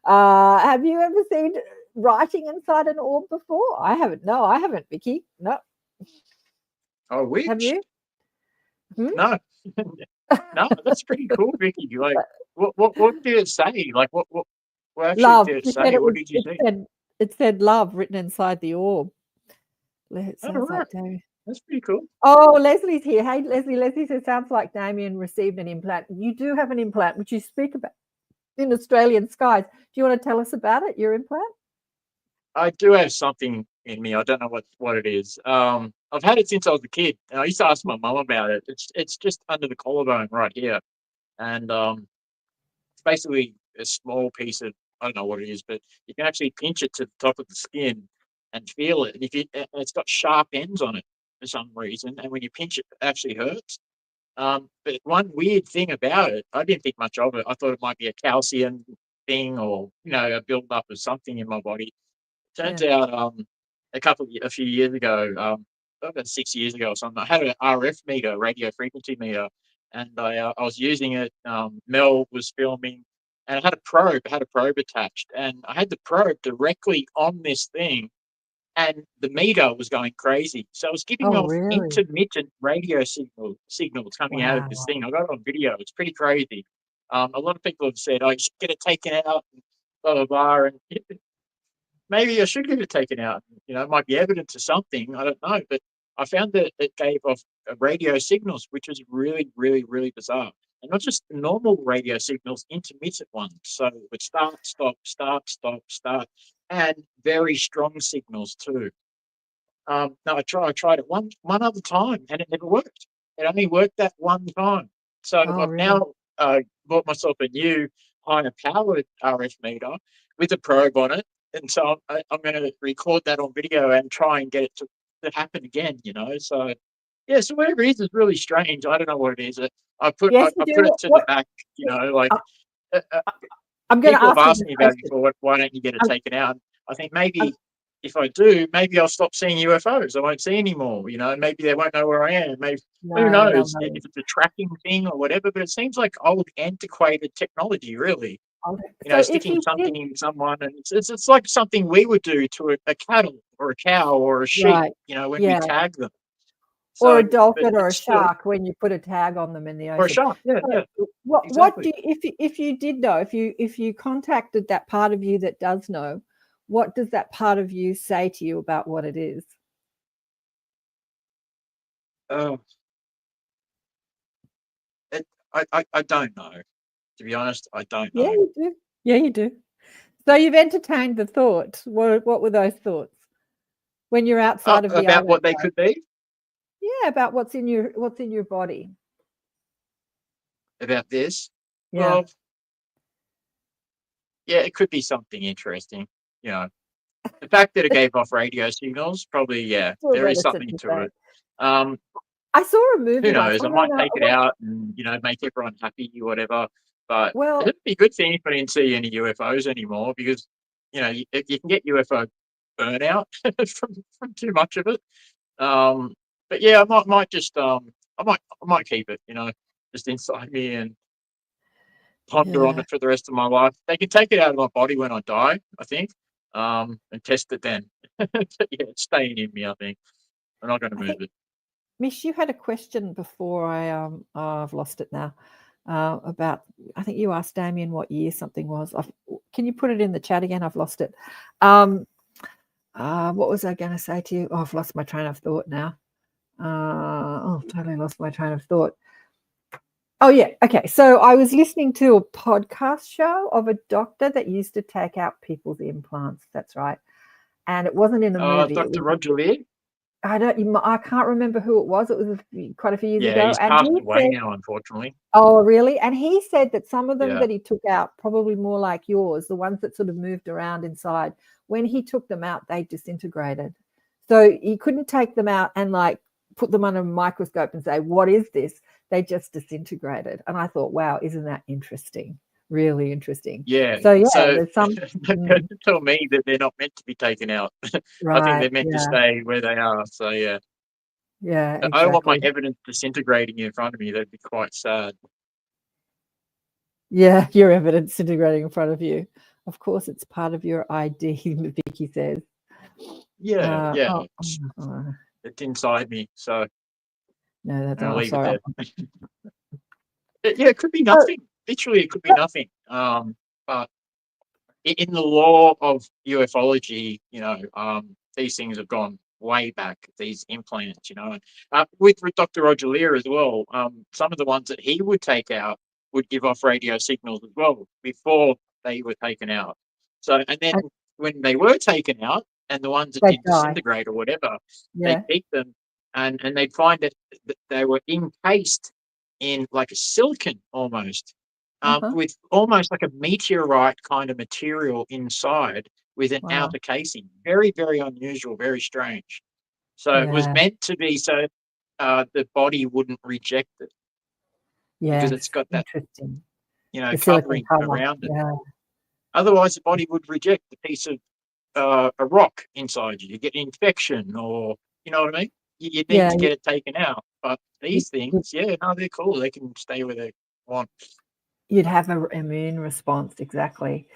Have you ever seen writing inside an orb before? I haven't. No, I haven't, Vicky. No. Oh, which? Have you? No. No, that's pretty cool, Vicky. Like, what did it say? Like, what actually love. Did it say? What did you see? It said love written inside the orb. It sounds like Damien. That's pretty cool. Oh, Leslie's here. Hey, Leslie. Leslie says, sounds like Damien received an implant. You do have an implant, which you speak about in Australian skies. Do you want to tell us about it, your implant? I do have something in me. I don't know what it is. I've had it since I was a kid, and I used to ask my mum about it. It's just under the collarbone right here, and it's basically a small piece of, I don't know what it is, but you can actually pinch it to the top of the skin and feel it. And it's got sharp ends on it for some reason, and when you pinch it, it actually hurts. But one weird thing about it, I didn't think much of it. I thought it might be a calcium thing, or a build up of something in my body. Turns Yeah. out, a few years ago, about 6 years ago or something, I had an RF meter, radio frequency meter, and I was using it. Mel was filming, and I had a probe attached, and I had the probe directly on this thing, and the meter was going crazy. So it was giving Oh, off really? intermittent radio signals coming out of this Wow. thing. I got it on video. It's pretty crazy. A lot of people have said, "Oh, you should get it taken out," and blah blah blah, and maybe I should get it taken out. It might be evidence of something. I don't know, but I found that it gave off radio signals, which is really, really, really bizarre. And not just normal radio signals, intermittent ones. So it would start, stop, start, stop, start, and very strong signals too. No, I tried it one other time, and it never worked. It only worked that one time. So Oh, I've really? now bought myself a new higher powered RF meter with a probe on it, and so I'm going to record that on video and try and get it to happen again. So yeah, so whatever it is really strange. I don't know what it is. I put Yes, I, you I do. put it to the back. Like I- I'm going to people have ask you asked this me about it question. before. Why don't you get it I'm, taken out? I think I'm, maybe if I do, maybe I'll stop seeing UFOs. I won't see anymore. Maybe they won't know where I am. Maybe who no, they'll knows if know. it's a tracking thing or whatever. But it seems like old, antiquated technology, really. So if Sticking you did, something in someone, and it's like something we would do to a cattle or a cow or a sheep. right, When we yeah, tag them. or a So, but dolphin or a it's still, shark when you put a tag on them in the or a ocean. shark. Yeah, So yeah, what exactly. do you, if you did know, if you contacted that part of you that does know, what does that part of you say to you about what it is? Uh, I don't know. To be honest, I don't Yeah, know. you do. Yeah, you do. So you've entertained the thought. What were those thoughts when you're outside of the About island? what they could be. Yeah, about what's in your body. About this. Yeah. Well, yeah, it could be something interesting. The fact that it gave off radio signals, probably, yeah, Still there is reticent something to to say. it. Um, I saw a who movie once. knows? I might take it out and make everyone happy or whatever. But Well, it'd be a good thing if I didn't see any UFOs anymore, because you can get UFO burnout from too much of it. But yeah, I might just I might keep it, just inside me and ponder on yeah. it for the rest of my life. They can take it out of my body when I die, I think, and test it then. But yeah, it's staying in me, I think. I'm not going to I move think, it. Mish, you had a question before I've lost it now. About, I think you asked Damien what year something was. Can you put it in the chat again? I've lost it. What was I going to say to you? Oh, I've lost my train of thought now. Totally lost my train of thought. Oh, yeah. Okay. So I was listening to a podcast show of a doctor that used to take out people's implants. That's right. And it wasn't in a movie. It Dr. was, Roger Lear? I can't remember who it was. It was quite a few years Yeah, ago. he's And passed he away said, now, unfortunately. oh, really? And he said that some of them Yeah. that he took out, probably more like yours, the ones that sort of moved around inside, when he took them out, they disintegrated. So he couldn't take them out and like put them under a microscope and say, what is this? They just disintegrated. And I thought, wow, isn't that interesting? Really interesting. Yeah. So, yeah, So there's some. don't tell me that they're not meant to be taken out. I think Right. they're meant to Yeah. stay where they are. So, yeah. Yeah, I don't want my exactly. evidence disintegrating in front of me. That'd be quite sad. Yeah, your evidence disintegrating in front of you. Of course, it's part of your ID, Vicky says. Yeah, yeah. Oh, It's inside me. So no, that's I'll leave it sorry. there. Yeah, it could be nothing. Literally, it could be nothing. But in the law of ufology, these things have gone way back. These implants, with Dr. Roger Lear as well. Some of the ones that he would take out would give off radio signals as well before they were taken out. So, and then when they were taken out, and the ones that They did die. disintegrate or whatever, Yeah. they keep them, and they'd find that they were encased in like a silicon almost, with almost like a meteorite kind of material inside with an Wow. outer casing. Very, very unusual, very strange. So it was Yeah. meant to be so the body wouldn't reject it because Yes. it's got that, Interesting. you know, The silicon covering cover. around it. Yeah. Otherwise, the body would reject a piece of a rock inside you. You get an infection, or you know what I mean. You need Yeah. to get it taken out. But these You, things, yeah, no, they're cool. They can stay where they want. you'd have an immune response, exactly.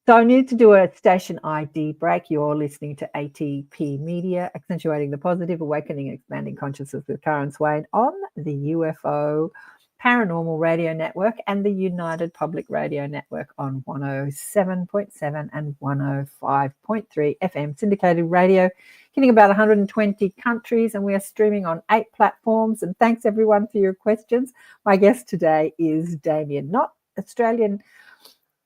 So I need to do a station ID break. You're listening to ATP Media, accentuating the positive, awakening and expanding consciousness with Karen Swain on the UFO Paranormal Radio Network and the United Public Radio Network on 107.7 and 105.3 FM syndicated radio, hitting about 120 countries, and we are streaming on 8 platforms. And thanks everyone for your questions. My guest today is Damien Nott, Australian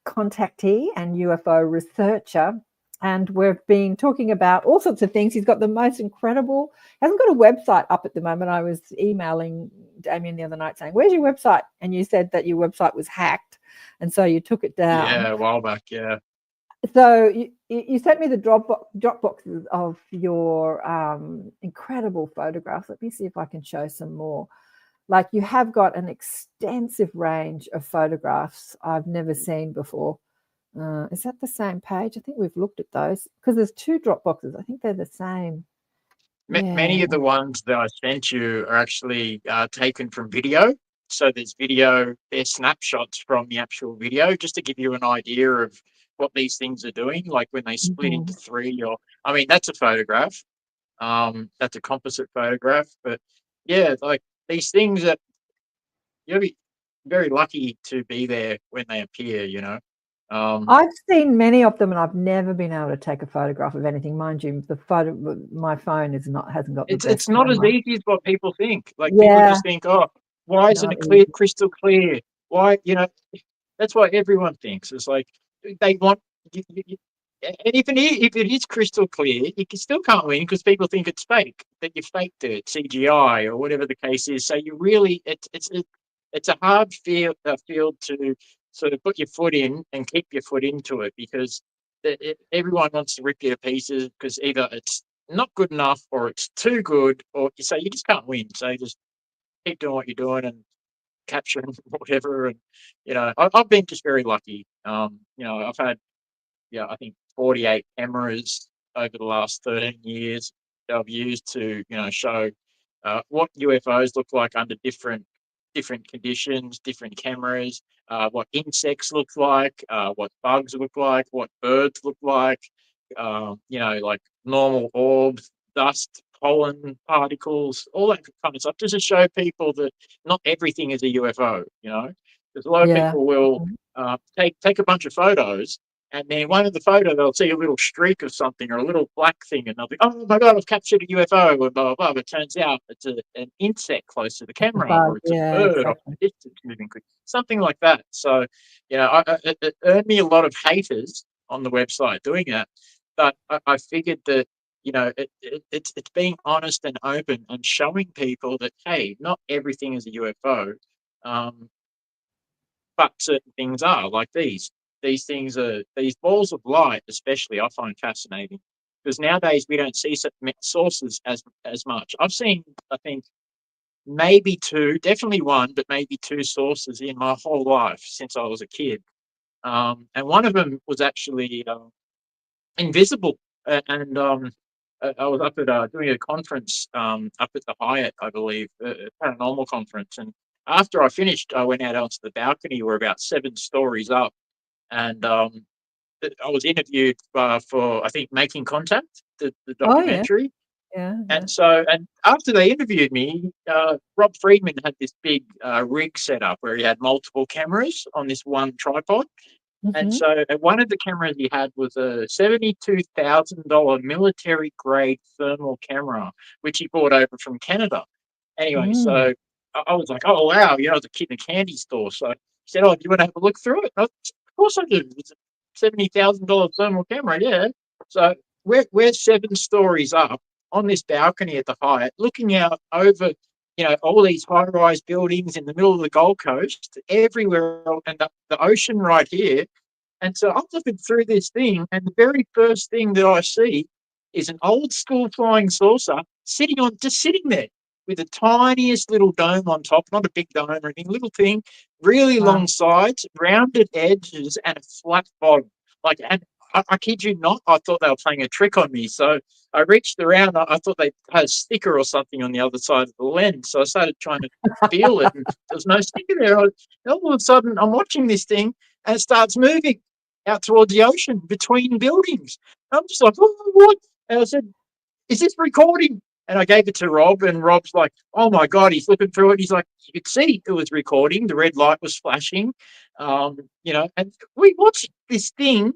contactee and UFO researcher, and we've been talking about all sorts of things. He's got the most incredible, hasn't got a website up at the moment. I was emailing Damien the other night saying, where's your website? And you said that your website was hacked, and so you took it down. Yeah, a while back, yeah. So you sent me the Dropboxes of your incredible photographs. Let me see if I can show some more. Like, you have got an extensive range of photographs I've never seen before. Is that the same page? I think we've looked at those because there's 2 Dropboxes. I think they're the same. Many of the ones that I sent you are actually taken from video. So there's video, they're snapshots from the actual video, just to give you an idea of what these things are doing. Like when they split into 3, or I mean, that's a photograph. That's a composite photograph. But yeah, like these things that you'll be very lucky to be there when they appear, you know. I've seen many of them, and I've never been able to take a photograph of anything. Mind you, my phone hasn't got the best It's not as camera. easy as what people think. Like people just think, oh, why isn't it clear, crystal clear? Why, you know, that's what everyone thinks. It's like they want, and if it is crystal clear, you still can't win because people think it's fake, that you faked it, CGI or whatever the case is. So you really, it's a hard field to sort of put your foot in and keep your foot into it, because everyone wants to rip you to pieces because either it's not good enough or it's too good, or so you just can't win. So just keep doing what you're doing and capturing whatever. And you know, I've been just very lucky. You know, I've had, I think 48 cameras over the last 13 years that I've used to, you know, show what UFOs look like under different conditions, different cameras, what insects look like, what bugs look like, what birds look like, you know, like normal orbs, dust, pollen particles, all that kind of stuff, just to show people that not everything is a UFO, you know. Because a lot of people will take a bunch of photos, and then one of the photo they'll see a little streak of something or a little black thing, and they'll be, oh my God, I've captured a UFO, and blah, blah, blah. But it turns out it's an insect close to the camera, or it's a bird, or it's moving quick, something like that. So, you know, it earned me a lot of haters on the website doing that. But I figured that, you know, it's being honest and open and showing people that, hey, not everything is a UFO, but certain things are, like these. These things are, these balls of light, especially, I find fascinating, because nowadays we don't see sources as much. I've seen, I think, maybe 2, definitely 1, but maybe 2 sources in my whole life since I was a kid. And one of them was actually invisible. And I was up at doing a conference up at the Hyatt, I believe, a paranormal conference. And after I finished, I went out onto the balcony. We're about 7 stories up. And I was interviewed for, I think, Making Contact, the documentary. And so, and after they interviewed me, Rob Friedman had this big rig set up where he had multiple cameras on this one tripod. And so one of the cameras he had was a $72,000 military grade thermal camera, which he brought over from Canada. Anyway, so I was like, oh, wow, you know, I was a kid in a candy store. So he said, oh, do you want to have a look through it? Of course I do. It's a $70,000 thermal camera, yeah. So we're 7 stories up on this balcony at the Hyatt, looking out over, all these high-rise buildings in the middle of the Gold Coast, everywhere, and the ocean right here. And so I'm looking through this thing, and the very first thing that I see is an old school flying saucer just sitting there with the tiniest little dome on top, not a big dome or anything, little thing, really Wow. long sides, rounded edges, and a flat bottom. And I kid you not, I thought they were playing a trick on me. So I reached around, I thought they had a sticker or something on the other side of the lens. So I started trying to feel it, and there was no sticker there. All of a sudden, I'm watching this thing, and it starts moving out towards the ocean between buildings. I'm just like, oh, what? And I said, is this recording? And I gave it to Rob, and Rob's like, oh my God, he's looking through it. He's like, you could see it was recording. The red light was flashing, and we watched this thing,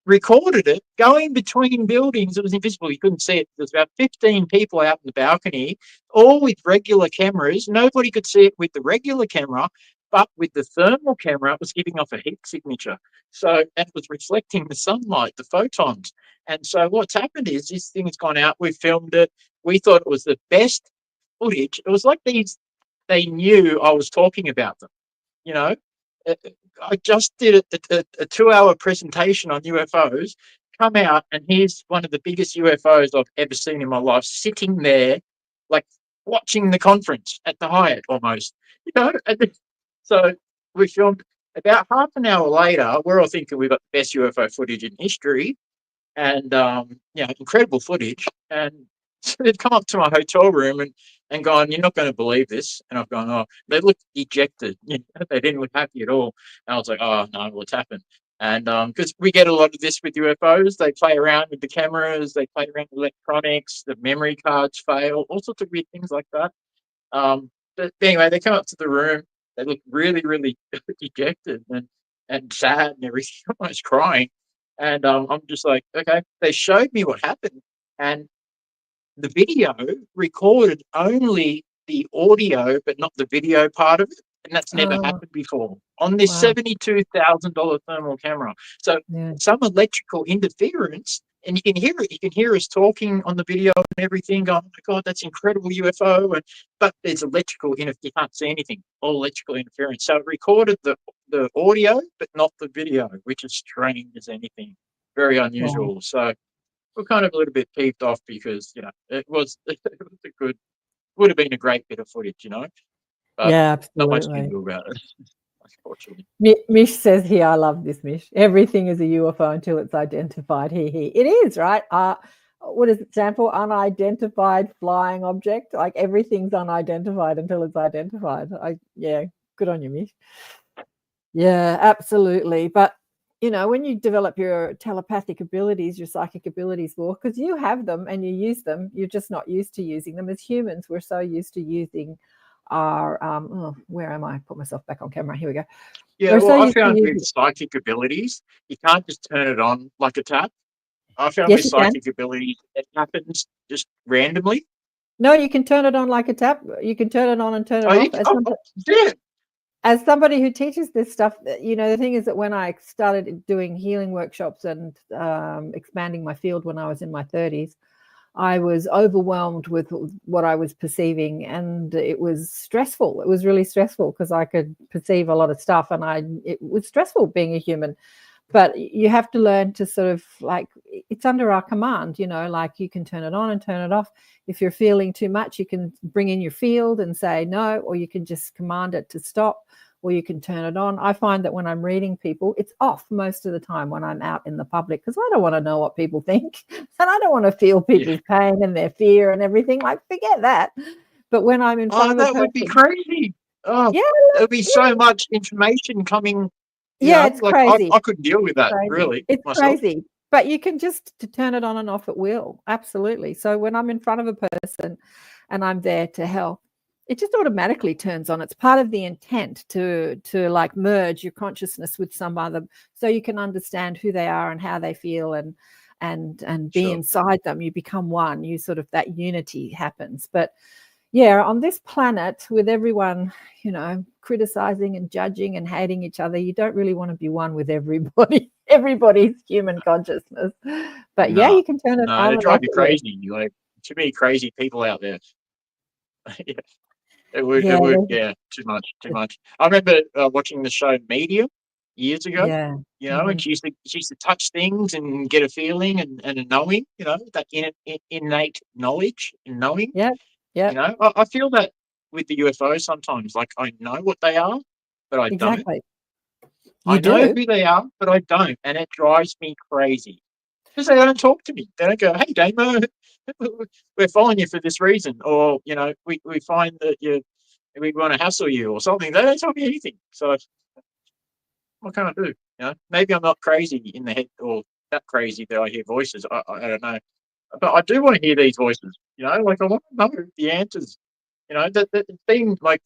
recorded it, going between buildings. It was invisible. You couldn't see it. There was about 15 people out in the balcony, all with regular cameras. Nobody could see it with the regular camera, but with the thermal camera, it was giving off a heat signature. So it was reflecting the sunlight, the photons. And so what's happened is this thing's gone out. We filmed it. We thought it was the best footage. It was like they knew I was talking about them, you know. I just did a 2-hour presentation on UFOs, come out, and here's one of the biggest UFOs I've ever seen in my life, sitting there, like watching the conference at the Hyatt almost, So we filmed. About half an hour later, we're all thinking we've got the best UFO footage in history, and incredible footage. And so they'd come up to my hotel room and gone, you're not going to believe this. And I've gone, oh, they looked dejected. They didn't look happy at all. And I was like, oh, no, what's happened? And because we get a lot of this with UFOs, they play around with the cameras, they play around with electronics, the memory cards fail, all sorts of weird things like that. But anyway, they come up to the room. They look really, really dejected and sad and everything, almost crying. And I'm just like, okay. They showed me what happened. And the video recorded only the audio, but not the video part of it. And that's never happened before on this $72,000 thermal camera. So some electrical interference, and you can hear it. You can hear us talking on the video and everything. Going, oh my God, that's incredible UFO. But there's electrical interference. You can't see anything. All electrical interference. So it recorded the audio, but not the video, which is strange as anything. Very unusual. Wow. So we're kind of a little bit peeved off because it was would have been a great bit of footage, But Absolutely. not much to do about it, unfortunately. Mish says here, I love this, Mish. Everything is a UFO until it's identified. It is, right? What does it stand for? Unidentified flying object. Like everything's unidentified until it's identified. Good on you, Mish. Yeah, absolutely. But when you develop your telepathic abilities, your psychic abilities more, because you have them and you use them, you're just not used to using them. As humans, we're so used to using our where am I? Put myself back on camera. Here we go. Yeah, I found with psychic abilities, you can't just turn it on like a tap. I found with psychic abilities, it happens just randomly. No, you can turn it on like a tap. You can turn it on and turn it off. As somebody who teaches this stuff, the thing is that when I started doing healing workshops and expanding my field when I was in my 30s, I was overwhelmed with what I was perceiving, and it was stressful. It was really stressful because I could perceive a lot of stuff, and it was stressful being a human. But you have to learn to sort of it's under our command, like you can turn it on and turn it off. If you're feeling too much, you can bring in your field and say no, or you can just command it to stop, or you can turn it on. I find that when I'm reading people, it's off most of the time when I'm out in the public because I don't want to know what people think and I don't want to feel people's pain and their fear and everything. Forget that. But when I'm in front of a person, would be crazy. Oh, yeah, there would be so much information coming. It's crazy. I couldn't deal with that, really. It's crazy. But you can just turn it on and off at will. Absolutely. So when I'm in front of a person and I'm there to help, it just automatically turns on. It's part of the intent to merge your consciousness with some other, so you can understand who they are and how they feel and be inside them. You become one. You sort of, that unity happens. But yeah, on this planet with everyone, criticizing and judging and hating each other, you don't really want to be one with everybody, everybody's human consciousness. But yeah, No, you can turn it no, on it and drive off you again. crazy. Like too many crazy people out there. Yeah, Yeah, yeah, too much. I remember watching the show Media years ago. yeah. And she used to touch things and get a feeling and a knowing. That innate knowledge and knowing. Yeah, yeah, I feel that with the UFOs sometimes. Like I know what they are, but I don't. exactly. You I know do. who they are, but I don't, and it drives me crazy because they don't talk to me. They don't go, "Hey, Damo, we're following you for this reason," or we find that we want to hassle you or something. They don't tell me anything. So what can I do? Maybe I'm not crazy in the head or that crazy that I hear voices. I don't know, but I do want to hear these voices. Like I want to know the answers. That it's been like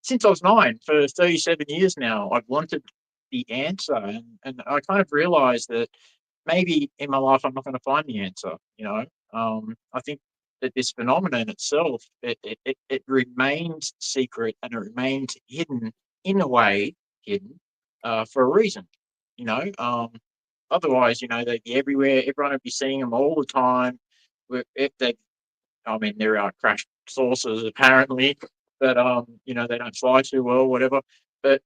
since I was 9 for 37 years now. I've wanted the answer, and I kind of realized that maybe in my life I'm not going to find the answer. I think that this phenomenon itself it remains secret and it remains hidden in a way hidden for a reason. Otherwise, they'd be everywhere. Everyone would be seeing them all the time. If they, I mean, there are crash sources apparently, but they don't fly too well, whatever. But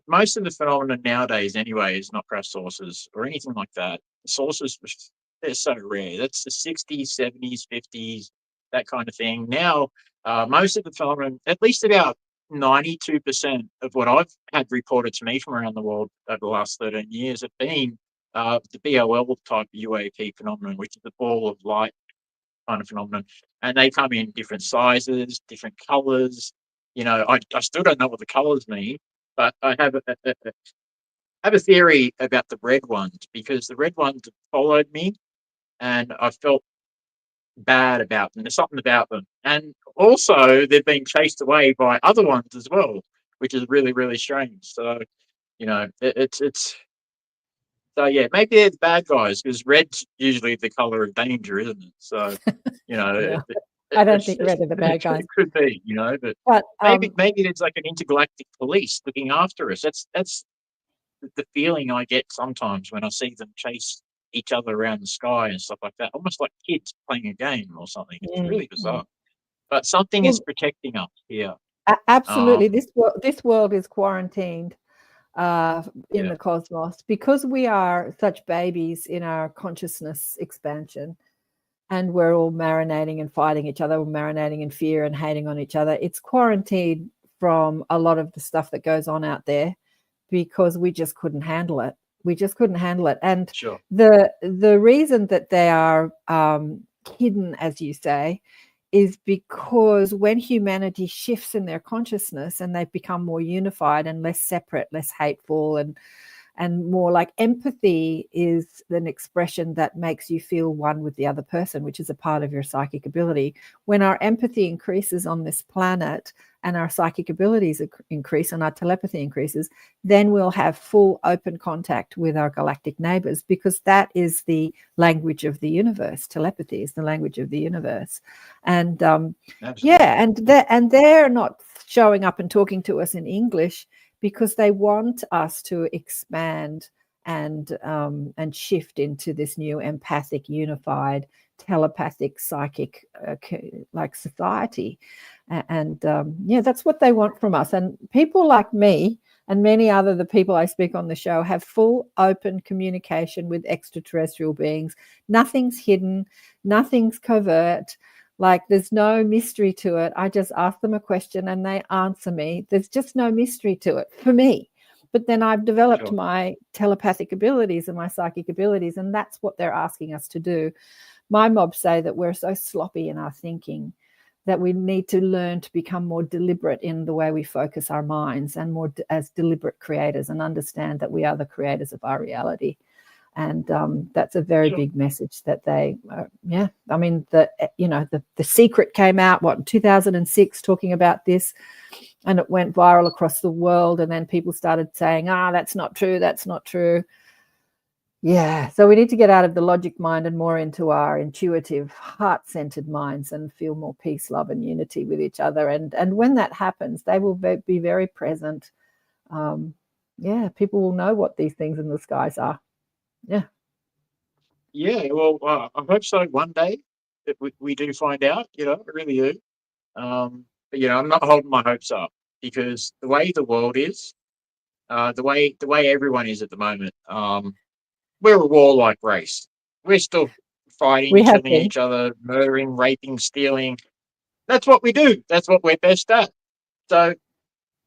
most of the phenomenon nowadays, anyway, is not crash sources or anything like that. The sources, they're so rare. That's the 60s, 70s, 50s, that kind of thing. Now, most of the phenomenon, at least about 92% of what I've had reported to me from around the world over the last 13 years have been the BOL type UAP phenomenon, which is the ball of light kind of phenomenon. And they come in different sizes, different colors. I still don't know what the colors mean, but I have a theory about the red ones because the red ones followed me and I felt bad about them. There's something about them. And also they've been chased away by other ones as well, which is really, really strange. So, it's so yeah, maybe they're the bad guys because red's usually the color of danger, isn't it? So, Yeah. I don't think red are the bad guys. It could be, but maybe there's like an intergalactic police looking after us. That's the feeling I get sometimes when I see them chase each other around the sky and stuff like that, almost like kids playing a game or something. It's really bizarre. But something is protecting us here. Absolutely. This world is quarantined in the cosmos because we are such babies in our consciousness expansion. And we're all marinating and fighting each other. We're marinating in fear and hating on each other. It's quarantined from a lot of the stuff that goes on out there because we just couldn't handle it. And the reason that they are hidden, as you say, is because when humanity shifts in their consciousness and they become more unified and less separate, less hateful, and more like empathy is an expression that makes you feel one with the other person, which is a part of your psychic ability. When our empathy increases on this planet and our psychic abilities increase and our telepathy increases, then we'll have full open contact with our galactic neighbors because that is the language of the universe. Telepathy is the language of the universe. And they're not showing up and talking to us in English because they want us to expand and shift into this new empathic, unified, telepathic, psychic like society. And that's what they want from us. And people like me and many other the people I speak on the show have full open communication with extraterrestrial beings. Nothing's hidden, nothing's covert. Like there's no mystery to it. I just ask them a question and they answer me. There's just no mystery to it for me. But then I've developed my telepathic abilities and my psychic abilities, and that's what they're asking us to do. My mobs say that we're so sloppy in our thinking that we need to learn to become more deliberate in the way we focus our minds and more as deliberate creators and understand that we are the creators of our reality. And that's a very big message that they, I mean, the Secret came out, in 2006 talking about this, and it went viral across the world. And then people started saying, that's not true. That's not true. Yeah, so we need to get out of the logic mind and more into our intuitive, heart-centered minds and feel more peace, love, and unity with each other. And when that happens, they will be very present. Yeah, people will know what these things in the skies are. Yeah. Yeah, well, I hope so one day that we do find out, I really do. But, I'm not holding my hopes up because the way the world is, the way everyone is at the moment, we're a warlike race. We're still fighting, We have killing been. each other, murdering, raping, stealing. That's what we do. That's what we're best at. So,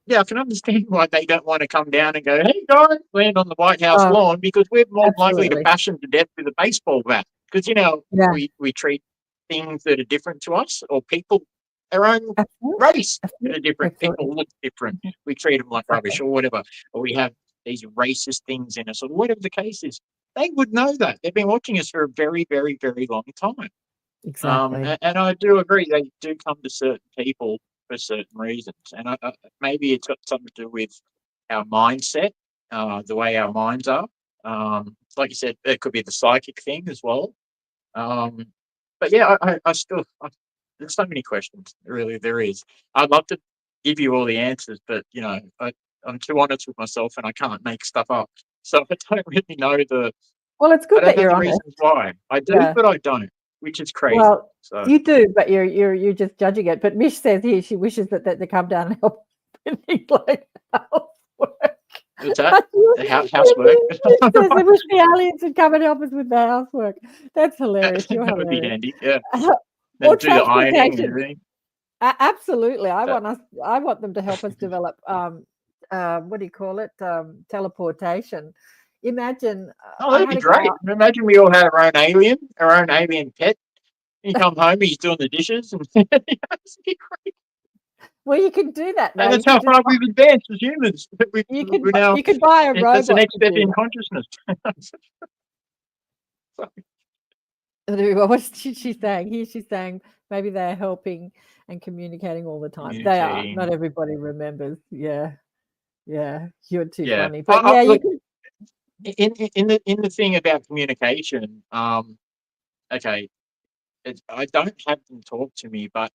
yeah, I can understand why they don't want to come down and go, hey, guys, land on the White House Oh, lawn, because we're more likely to absolutely. bash them to death with a baseball bat. Because, Yeah, we treat things that are different to us, or people, our own absolutely. race that are Absolutely. different. Absolutely. People look different. We treat them like rubbish or whatever. Or we have these racist things in us, or whatever the case is. They would know that. They've been watching us for a very, very, very long time. Exactly. And I do agree, they do come to certain people for certain reasons. And maybe it's got something to do with our mindset, the way our minds are. Like you said, it could be the psychic thing as well. But yeah, I still, there's so many questions, really, there is. I'd love to give you all the answers, but, I'm too honest with myself and I can't make stuff up. So I don't really know Well, it's I good don't that know you're the honest. reasons why. I do, Yeah. but I don't, which is crazy. Well, So you do, but you're just judging it. But Mish says here she wishes that they come down and help in England housework. what's that? Housework. Mish says they wish the aliens would come and help us with the housework. That's hilarious. You're That would be hilarious. handy. Yeah. Or Then do the ironing and transportation. everything. Absolutely. I That- want them to help us develop what do you call it? Teleportation. Imagine Oh, I that'd had be a guy. great. Imagine we all had our own alien pet. You come home, he's doing the dishes, and that'd be great. Well, you can do that now. And You that's can how just far we've advanced as humans. We're now. you could buy a That's the robot next to step do in that. consciousness. What's she saying? Here she's saying maybe they're helping and communicating all the time. They are. Not Communicating. everybody remembers. Yeah. Yeah. You're too Yeah. funny. But yeah, you Look, can. in the thing about communication, okay, I don't have them talk to me, but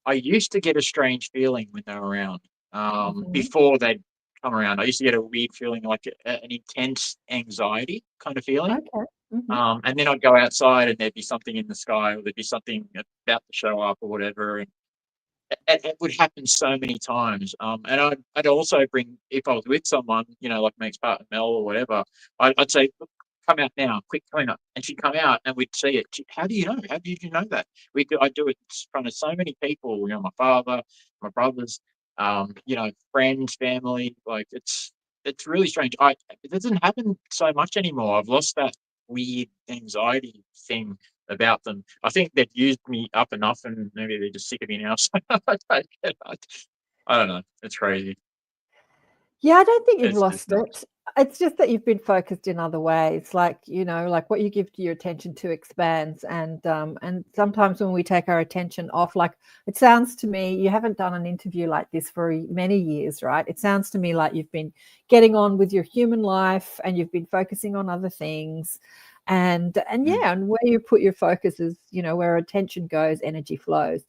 I used to get a strange feeling when they were around. Mhm. Before they'd come around, I used to get a weird feeling, like an intense anxiety kind of feeling. Okay. Mhm. And then I'd go outside and there'd be something in the sky, or there'd be something about to show up or whatever. And it would happen so many times. And I'd also bring, if I was with someone, like my ex-partner Mel or whatever, I'd say, "Look, come out now, quick, come out." And she'd come out and we'd see it. How do you know? How did you know that? I do it in front of so many people, my father, my brothers, friends, family. Like it's really strange. It doesn't happen so much anymore. I've lost that weird anxiety thing about them. I think they've used me up enough, and maybe they're just sick of me now. So I don't know. It's crazy. Yeah, I don't think you've It's just lost nuts. it. It's just that you've been focused in other ways, like like what you give to your attention to expands, and sometimes when we take our attention off, like it sounds to me, you haven't done an interview like this for many years, right? It sounds to me like you've been getting on with your human life, and you've been focusing on other things, and Mm. yeah, and where you put your focus is, where attention goes, energy flows.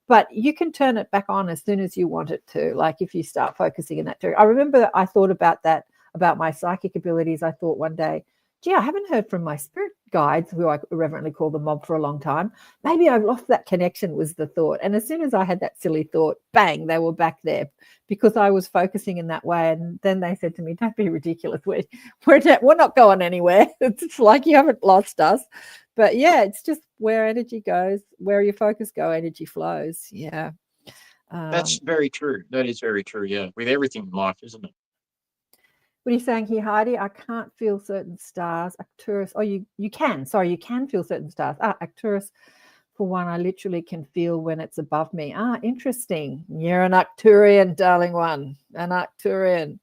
But you can turn it back on as soon as you want it to. Like if you start focusing in that direction. I remember I thought about that, about my psychic abilities. I thought one day, gee, I haven't heard from my spirit guides, who I reverently call the mob, for a long time. Maybe I've lost that connection, was the thought. And as soon as I had that silly thought, bang, they were back there, because I was focusing in that way. And then they said to me, don't be ridiculous. We're not going anywhere. It's like you haven't lost us. But yeah, it's just where energy goes, where your focus go, energy flows. Yeah. That's very true. That is very true. Yeah, with everything in life, isn't it? What are you saying here, Heidi? I can't feel certain stars. Arcturus. Oh, you can. Sorry, you can feel certain stars. Arcturus, for one, I literally can feel when it's above me. Interesting. You're an Arcturian, darling one. An Arcturian.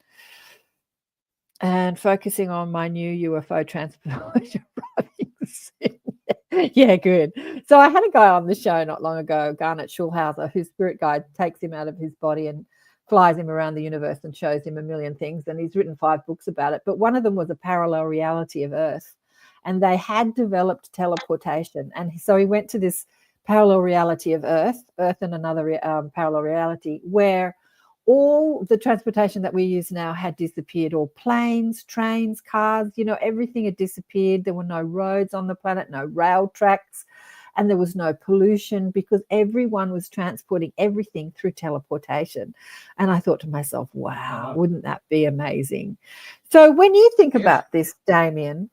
And focusing on my new UFO transportation. Yeah, good. So I had a guy on the show not long ago, Garnet Schulhauser, whose spirit guide takes him out of his body and flies him around the universe and shows him a million things, and he's written 5 books about it. But one of them was a parallel reality of Earth, and they had developed teleportation. And so he went to this parallel reality of Earth and another parallel reality where all the transportation that we use now had disappeared. All planes, trains, cars, everything had disappeared. There were no roads on the planet, no rail tracks, and there was no pollution because everyone was transporting everything through teleportation. And I thought to myself, wow, wouldn't that be amazing? So when you think about this, Damien,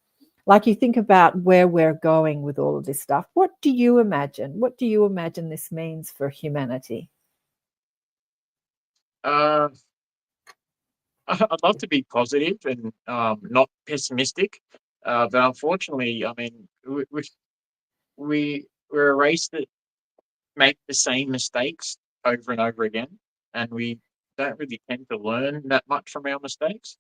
like you think about where we're going with all of this stuff, what do you imagine? What do you imagine this means for humanity? I'd love to be positive and not pessimistic, but unfortunately, I mean, we're a race that make the same mistakes over and over again, and we don't really tend to learn that much from our mistakes.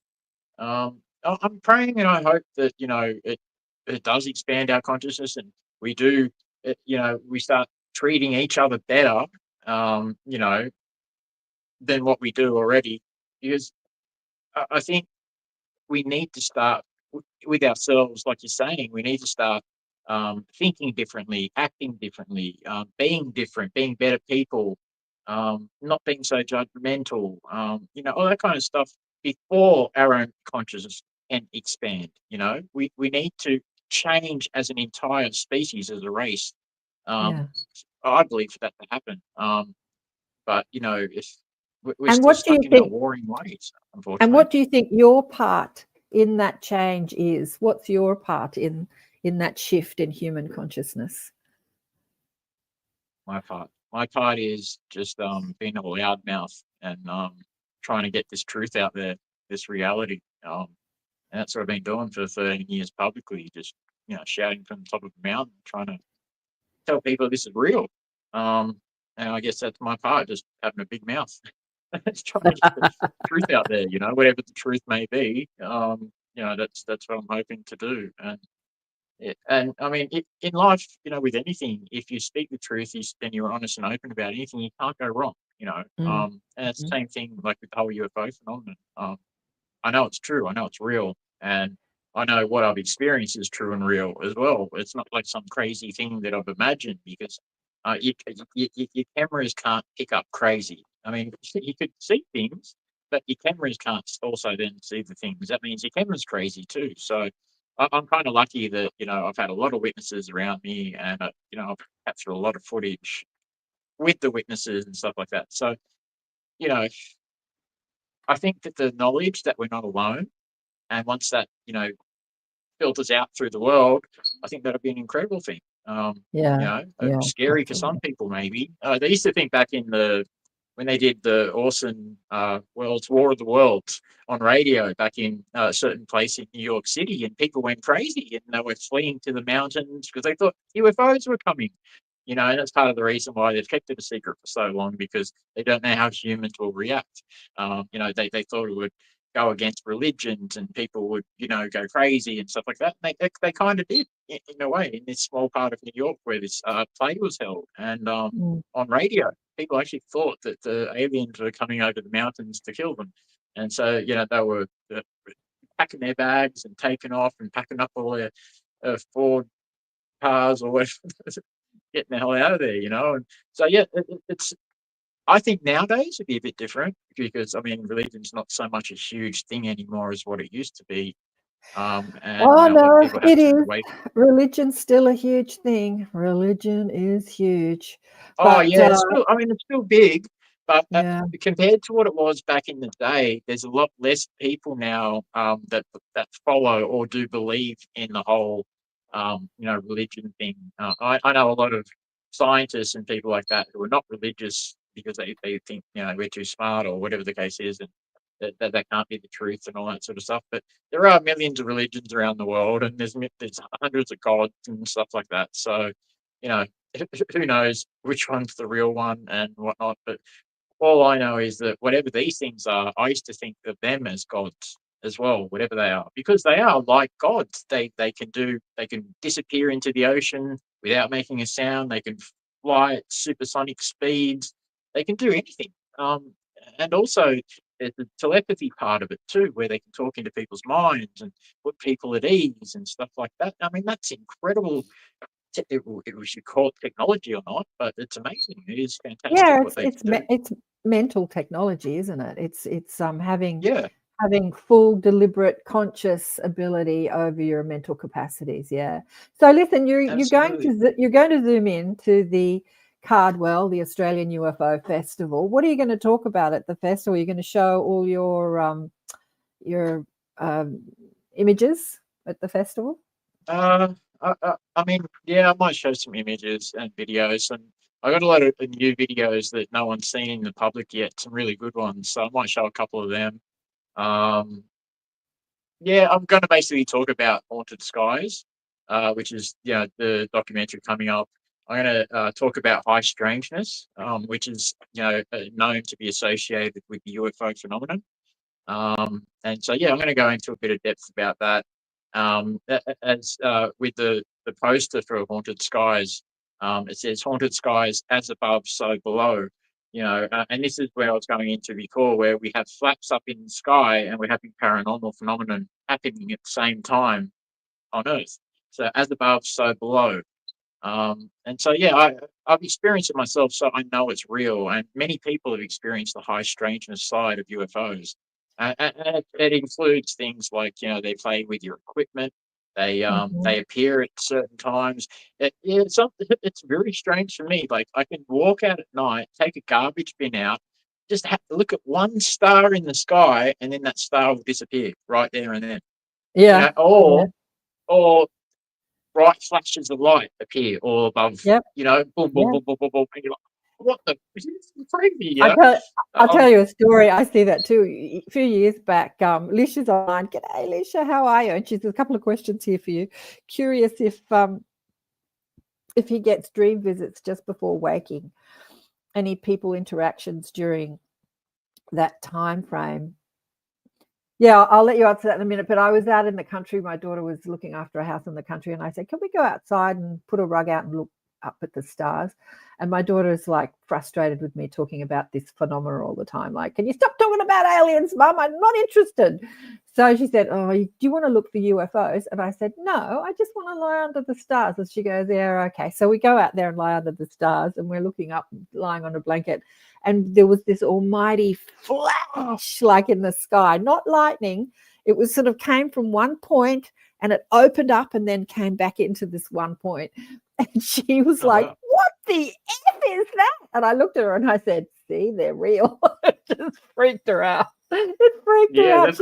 I'm praying and I hope that it does expand our consciousness, and we do, we start treating each other better, than what we do already, because I think we need to start with ourselves, like you're saying. We need to start thinking differently, acting differently, being different, being better people, not being so judgmental, all that kind of stuff before our own consciousness can expand. We need to change as an entire species, as a race. Yeah. I believe for that to happen. But if we're And still what do you stuck in our think? warring ways, And unfortunately. what do you think your part in that change is? What's your part in that shift in human consciousness? My part is just being a loudmouth and trying to get this truth out there, this reality. And that's what I've been doing for 13 years publicly, just shouting from the top of the mountain, trying to tell people this is real. And I guess that's my part, just having a big mouth. It's trying to get the truth out there, whatever the truth may be. That's what I'm hoping to do. And I mean, in life, with anything, if you speak the truth, then you're honest and open about anything, you can't go wrong. And it's the same thing like with the whole UFO phenomenon. I know it's true. I know it's real, and I know what I've experienced is true and real as well. It's not like some crazy thing that I've imagined, because your cameras can't pick up crazy. I mean, you could see things, but your cameras can't also then see the things. That means your camera's crazy too. So I'm kind of lucky that I've had a lot of witnesses around me, and I've captured a lot of footage with the witnesses and stuff like that. So I think that the knowledge that we're not alone, and once that filters out through the world, I think that'll be an incredible thing. Yeah, Scary for some absolutely. people, maybe. They used to think back when they did the awesome World's War of the Worlds on radio back in a certain place in New York City, and people went crazy and they were fleeing to the mountains because they thought UFOs were coming. And that's part of the reason why they've kept it a secret for so long, because they don't know how humans will react. They thought it would go against religions and people would, go crazy and stuff like that. And they kind of did in a way in this small part of New York where this play was held. And on radio, people actually thought that the aliens were coming over the mountains to kill them. And so, they were packing their bags and taking off and packing up all their Ford cars or whatever, getting the hell out of there, And so, it's. I think nowadays it'd be a bit different, because I mean, religion's not so much a huge thing anymore as what it used to be. And Oh, a lot of no, people have it turned is. away. Religion's still a huge thing. Religion is huge. Oh But yeah, it's still big, but yeah, compared to what it was back in the day, there's a lot less people now that follow or do believe in the whole religion thing. I know a lot of scientists and people like that who are not religious because they think we're too smart or whatever the case is, and that can't be the truth and all that sort of stuff. But there are millions of religions around the world, and there's hundreds of gods and stuff like that. So you know who knows which one's the real one and whatnot. But all I know is that whatever these things are, I used to think of them as gods as well, whatever they are, because they are like gods. They can disappear into the ocean without making a sound. They can fly at supersonic speeds. They can do anything. and also there's the telepathy part of it too, where they can talk into people's minds and put people at ease and stuff like that. I mean, that's incredible. We should call it technology or not, but it's amazing. It is fantastic Yeah, what they can do. it's mental technology, isn't it? It's having Yeah, full deliberate conscious ability over your mental capacities. Yeah. So listen, you're going to zoom in to the Cardwell, the Australian UFO Festival. What are you going to talk about at the festival? Are you going to show all your images at the festival? I mean, yeah, I might show some images and videos, and I got a lot of new videos that no one's seen in the public yet. Some really good ones, so I might show a couple of them. Yeah, I'm going to basically talk about Haunted Skies, which is the documentary coming up. I'm going to talk about High Strangeness, which is known to be associated with the UFO phenomenon. And so I'm going to go into a bit of depth about that. As with the poster for Haunted Skies, it says Haunted Skies as above, so below. And this is where I was going into before, where we have flaps up in the sky and we're having paranormal phenomenon happening at the same time on Earth. So as above, so below. And so I've experienced it myself, so I know it's real. And many people have experienced the high strangeness side of UFOs. And it includes things like they play with your equipment. They appear at certain times. It's very strange for me. Like, I can walk out at night, take a garbage bin out, just have to look at one star in the sky, and then that star will disappear right there and then. Yeah. Or bright flashes of light appear all above. Yep. Boom, boom, boom, boom, boom, boom. And you're like, what the? This is crazy. I'll tell you a story. I see that too. A few years back, Lisha's online. G'day, Lisha. How are you? And she's a couple of questions here for you. Curious if he gets dream visits just before waking, any people interactions during that time frame. Yeah, I'll let you answer that in a minute. But I was out in the country. My daughter was looking after a house in the country, and I said, "Can we go outside and put a rug out and look up at the stars?" And my daughter's like frustrated with me talking about this phenomena all the time. Like, "Can you stop talking about aliens, Mum? I'm not interested." So she said, "Oh, do you want to look for UFOs?" And I said, "No, I just want to lie under the stars." And she goes, "Yeah, okay." So we go out there and lie under the stars, and we're looking up, lying on a blanket. And there was this almighty flash like in the sky, not lightning. It was sort of came from one point and it opened up and then came back into this one point. And she was like, wow. "What the F is that?" And I looked at her and I said, "See, they're real." It just freaked her out. It freaked her out.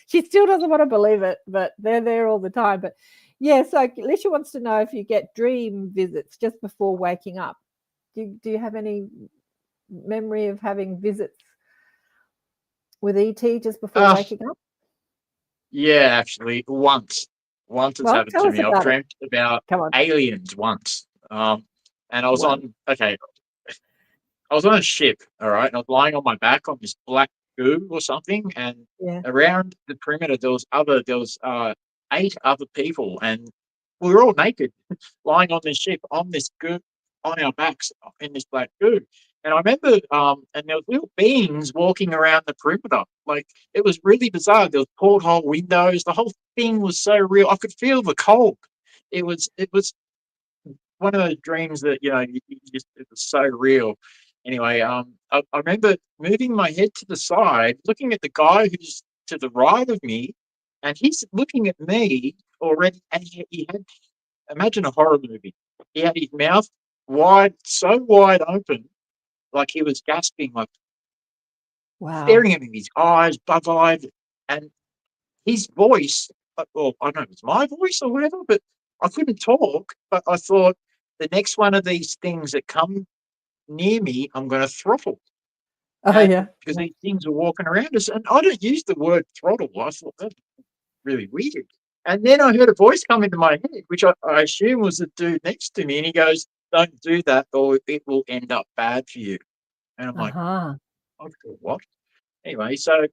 She still doesn't want to believe it, but they're there all the time. But yeah, so Alicia wants to know if you get dream visits just before waking up. Do you have any memory of having visits with ET just before waking up? Yeah, actually, once it's happened to me. I've dreamt about aliens once. And I was on a ship, all right, and I was lying on my back on this black goo or something, and around the perimeter there was 8 other people, and we were all naked, lying on this ship on this goo, on our backs in this black goo. And I remember, and there were little beings walking around the perimeter. Like, it was really bizarre. There was porthole windows. The whole thing was so real. I could feel the cold. It was one of those dreams that it was so real. Anyway, I remember moving my head to the side, looking at the guy who's to the right of me, and he's looking at me already. And he had, imagine a horror movie. He had his mouth so wide open. Like he was gasping, like staring at me, his eyes bug-eyed, and his voice, well, I don't know if it's my voice or whatever, but I couldn't talk. But I thought, the next one of these things that come near me, I'm going to throttle. Because these things are walking around us. And I don't use the word throttle. I thought, that's really weird. And then I heard a voice come into my head, which I assume was the dude next to me. And he goes, "Don't do that or it will end up bad for you." And I'm like, okay, what? Anyway, so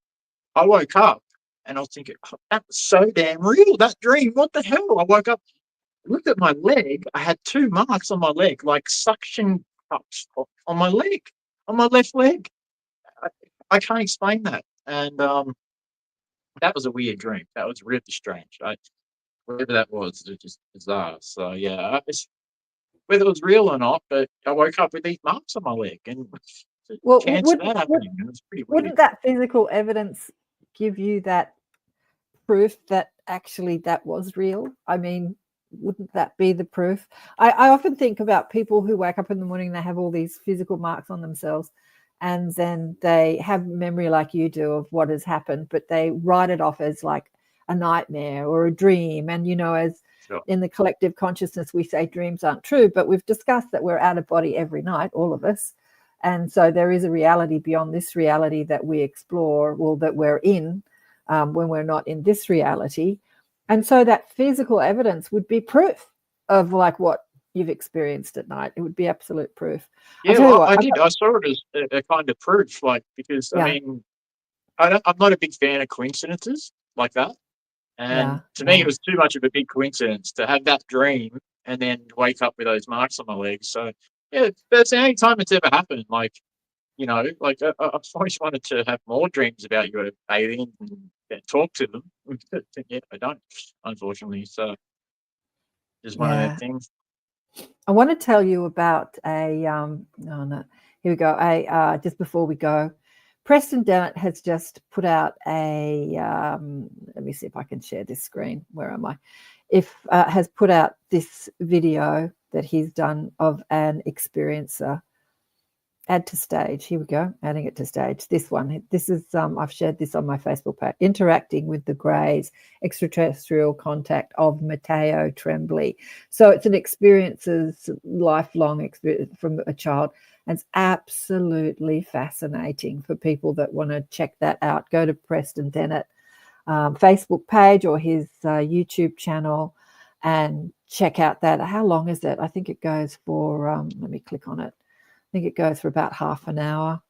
I woke up and I was thinking, that was so damn real, that dream. What the hell? I woke up, looked at my leg. I had 2 marks on my leg, like suction cups on my leg, on my left leg. I can't explain that. And that was a weird dream. That was really strange. Whatever that was just bizarre. So yeah, whether it was real or not, but I woke up with these marks on my leg, and the Well, chance of that happening, it was pretty weird. wouldn't that physical evidence give you that proof that actually that was real? I mean, wouldn't that be the proof? I often think about people who wake up in the morning, they have all these physical marks on themselves, and then they have memory like you do of what has happened, but they write it off as like a nightmare or a dream. And, as Sure. in the collective consciousness, we say dreams aren't true, but we've discussed that we're out of body every night, all of us. And so there is a reality beyond this reality that we explore, well, that we're in when we're not in this reality. And so that physical evidence would be proof of like what you've experienced at night. It would be absolute proof. I'll Yeah, tell you well, what, I did. I saw it as a kind of proof, like, because Yeah. I mean, I'm not a big fan of coincidences like that. And to me, it was too much of a big coincidence to have that dream and then wake up with those marks on my legs. So yeah, that's the only time it's ever happened. Like, like I've always wanted to have more dreams about aliens and talk to them. But yeah, I don't, unfortunately. So just one of Yeah. those things. I want to tell you about oh no, here we go. Just before we go, Preston Dennett has just put out let me see if I can share this screen. Where am I? Has put out this video that he's done of an experiencer. Add to stage. Here we go. Adding it to stage. This one. This is I've shared this on my Facebook page. Interacting with the Greys, extraterrestrial contact of Matteo Tremblay. So it's an experiencer's lifelong experience from a child. And it's absolutely fascinating for people that want to check that out. Go to Preston Dennett Facebook page or his YouTube channel and check out that. How long is it? I think it goes for, let me click on it. I think it goes for about half an hour.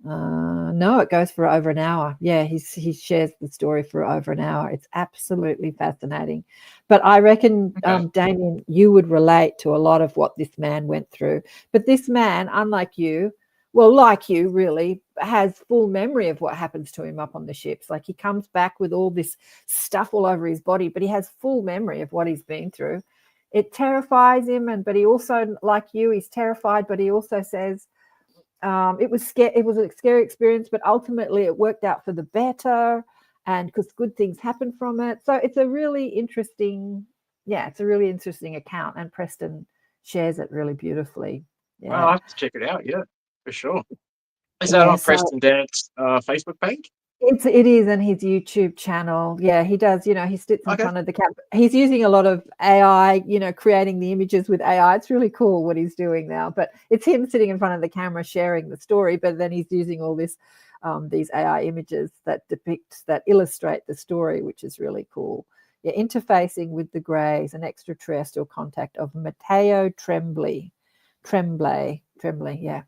No, it goes for over an hour. Yeah, he shares the story for over an hour. It's absolutely fascinating. But I reckon, Damien, you would relate to a lot of what this man went through. But this man, unlike you, well, like you really, has full memory of what happens to him up on the ships. Like he comes back with all this stuff all over his body, but he has full memory of what he's been through. It terrifies him, but he also, like you, he's terrified, but he also says it was a scary experience, but ultimately it worked out for the better, and because good things happen from it. So it's a really interesting account, and Preston shares it really beautifully. Yeah. Well, I'll have to check it out. Yeah, for sure. Is that on Preston Dennett's Facebook page? It is, and his YouTube channel. Yeah, he does. He sits in front of the camera. He's using a lot of AI, creating the images with AI. It's really cool what he's doing now. But it's him sitting in front of the camera sharing the story, but then he's using all these AI images that illustrate the story, which is really cool. Yeah, interfacing with the Greys, an extraterrestrial contact of Matteo Tremblay. Yeah.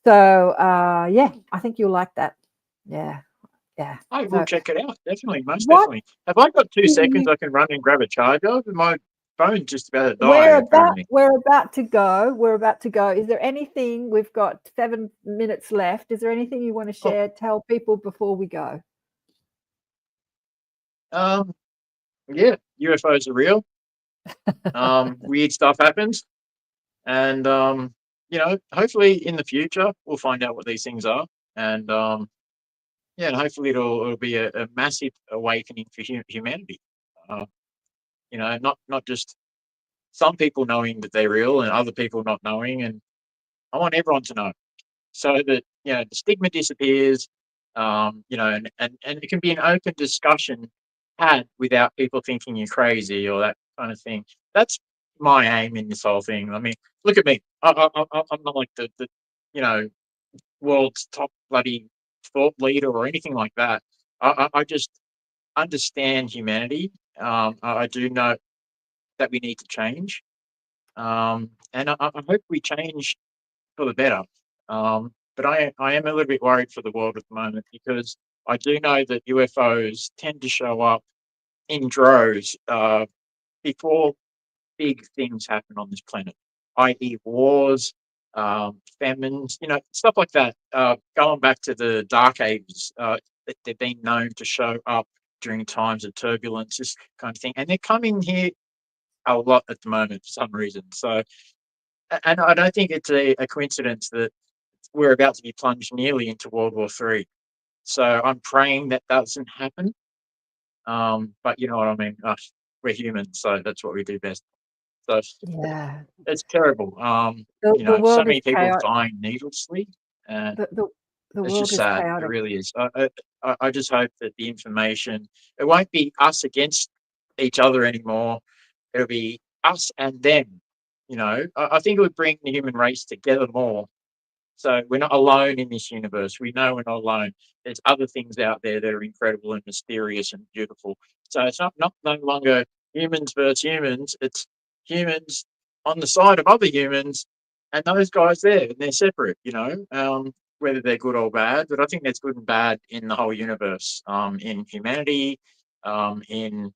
So I think you'll like that. Yeah. I will check it out. Definitely, most definitely. Have I got 2 seconds? I can run and grab a charger. My phone's just about to die. We're about to go. Is there anything? We've got 7 minutes left. Is there anything you want to share? Tell people before we go. Yeah, UFOs are real. Weird stuff happens, and hopefully in the future we'll find out what these things are, and and hopefully it'll be a massive awakening for humanity. Not just some people knowing that they're real and other people not knowing, and I want everyone to know, so that the stigma disappears. And it can be an open discussion had without people thinking you're crazy or that kind of thing. That's my aim in this whole thing. I mean, look at me. I'm not like the world's top bloody thought leader or anything like that. I just understand humanity. I do know that we need to change, and I hope we change for the better. But I am a little bit worried for the world at the moment, because I do know that UFOs tend to show up in droves before big things happen on this planet, i.e. wars, famines, stuff like that. Going back to the dark ages, they've been known to show up during times of turbulence, this kind of thing, and they're coming here a lot at the moment for some reason. So, and I don't think it's a coincidence that we're about to be plunged nearly into World War III. So I'm praying that doesn't happen. But you know what I mean. We're humans, so that's what we do best. So Yeah. it's terrible. The So world is many people chaotic. dying needlessly, and The it's world just is sad. It chaotic. really is. I just hope that the information, it won't be us against each other anymore. It'll be us and them. I think it would bring the human race together more. So we're not alone in this universe. We know we're not alone. There's other things out there that are incredible and mysterious and beautiful. So it's not no longer humans versus humans. It's humans on the side of other humans, and those guys there, and they're separate. Whether they're good or bad. But I think there's good and bad in the whole universe. In humanity, in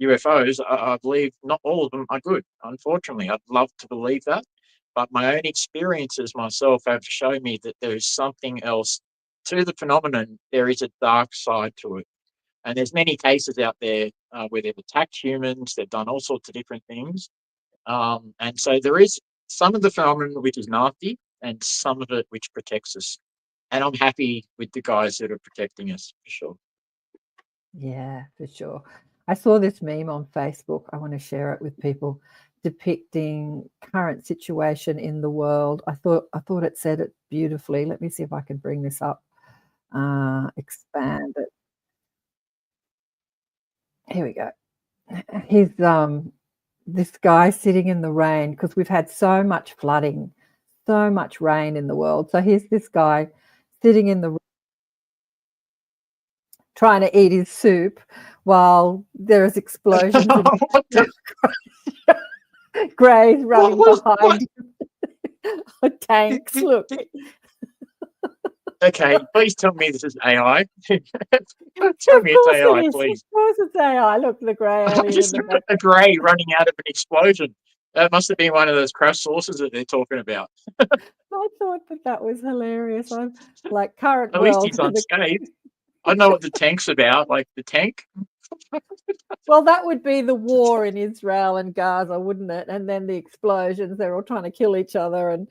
UFOs. I believe not all of them are good. Unfortunately, I'd love to believe that. But my own experiences myself have shown me that there is something else to the phenomenon. There is a dark side to it. And there's many cases out there where they've attacked humans, they've done all sorts of different things. And so there is some of the phenomenon which is nasty and some of it which protects us. And I'm happy with the guys that are protecting us, for sure. Yeah, for sure. I saw this meme on Facebook. I want to share it with people, depicting current situation in the world. I thought it said it beautifully. Let me see if I can bring this up. Expand it. Here we go. He's this guy sitting in the rain because we've had so much flooding, so much rain in the world. So here's this guy sitting in the rain, trying to eat his soup while there's explosions and greys running behind tanks. Look. Okay, please tell me this is AI. Tell me it's AI, please. Of course it's AI. Look, the grey alien Just in the back. a grey running out of an explosion. That must have been one of those crash sources that they're talking about. I thought that was hilarious. I'm like, current At world. least he's unscathed. I know what the tank's about, like the tank. Well, that would be the war in Israel and Gaza, wouldn't it? And then the explosions, they're all trying to kill each other. And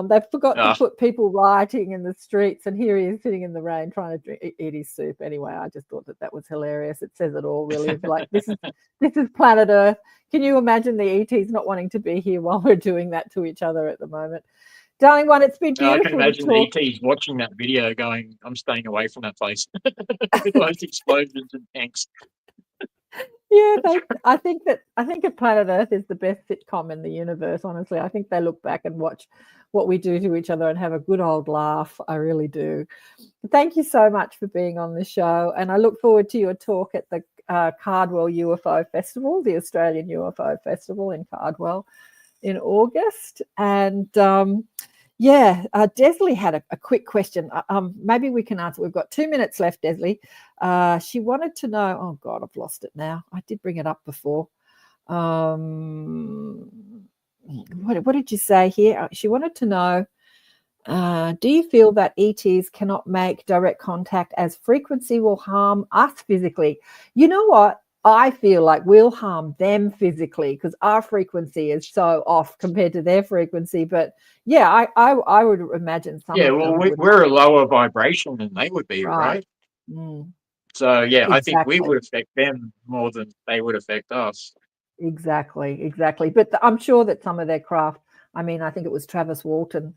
they've forgot to put people rioting in the streets. And here he is sitting in the rain trying to eat his soup. Anyway, I just thought that was hilarious. It says it all, really. It's like, this is planet Earth. Can you imagine the ETs not wanting to be here while we're doing that to each other at the moment? Darling one, it's been beautiful. I can imagine the ETs watching that video going, I'm staying away from that place. With those explosions and tanks. Yeah, I think that Planet Earth is the best sitcom in the universe, honestly. I think they look back and watch what we do to each other and have a good old laugh. I really do. Thank you so much for being on the show. And I look forward to your talk at the Cardwell UFO Festival, the Australian UFO Festival in Cardwell in August. And Desley had a quick question. Maybe we can answer. We've got 2 minutes left, Desley. She wanted to know, oh God, I've lost it now. I did bring it up before. What did you say here? She wanted to know, do you feel that ETs cannot make direct contact as frequency will harm us physically? You know what? I feel like we'll harm them physically because our frequency is so off compared to their frequency. But yeah, I would imagine some. Yeah, well, we're a lower vibration than they would be, right? Mm. So yeah, Exactly. I think we would affect them more than they would affect us. Exactly. But I'm sure that some of their craft. I mean, I think it was Travis Walton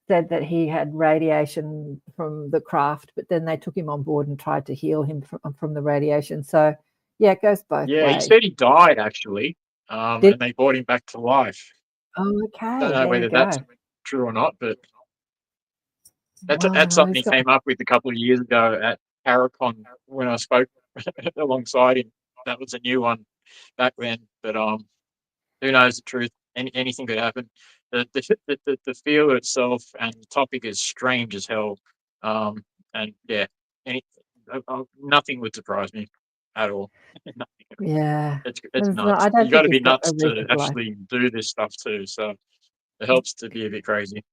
said that he had radiation from the craft, but then they took him on board and tried to heal him from the radiation. So. Yeah, it goes both ways. Yeah, he said he died actually, and they brought him back to life. Oh, okay. I don't know whether that's true or not, but that's something he came up with a couple of years ago at Paracon when I spoke alongside him. That was a new one back then, but who knows the truth? Anything could happen. The field itself and the topic is strange as hell, and yeah, nothing would surprise me at all. Yeah, it's nuts. You got to be nuts to actually do this stuff too. So It helps to be a bit crazy.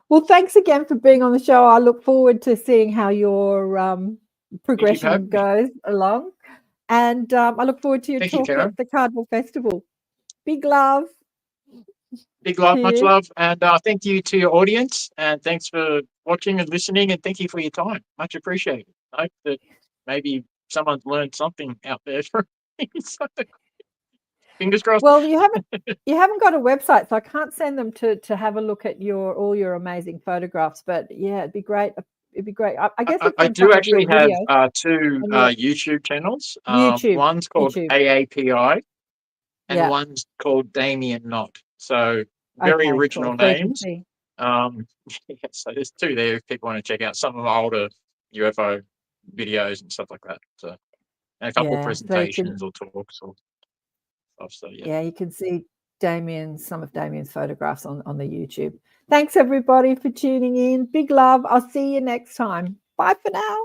Well, thanks again for being on the show. I look forward to seeing how your progression goes along. And I look forward to your Thank you, talk Karen. at the Cardinal Festival. Big love. Big love, much Cheers. love. And thank you to your audience. And thanks for watching and listening. And thank you for your time. Much appreciated. I hope that maybe someone's learned something out there. Fingers crossed. Well, you haven't got a website, so I can't send them to have a look at all your amazing photographs. But yeah, it'd be great. It'd be great. I guess I do actually have two YouTube channels. One's called AAPI and one's called Damien Nott. So very original names. So there's two there if people want to check out some of my older UFO videos and stuff like that. So and a couple of presentations or talks or stuff. So yeah, you can see some of Damien's photographs on the YouTube. Thanks everybody for tuning in. Big love. I'll see you next time. Bye for now.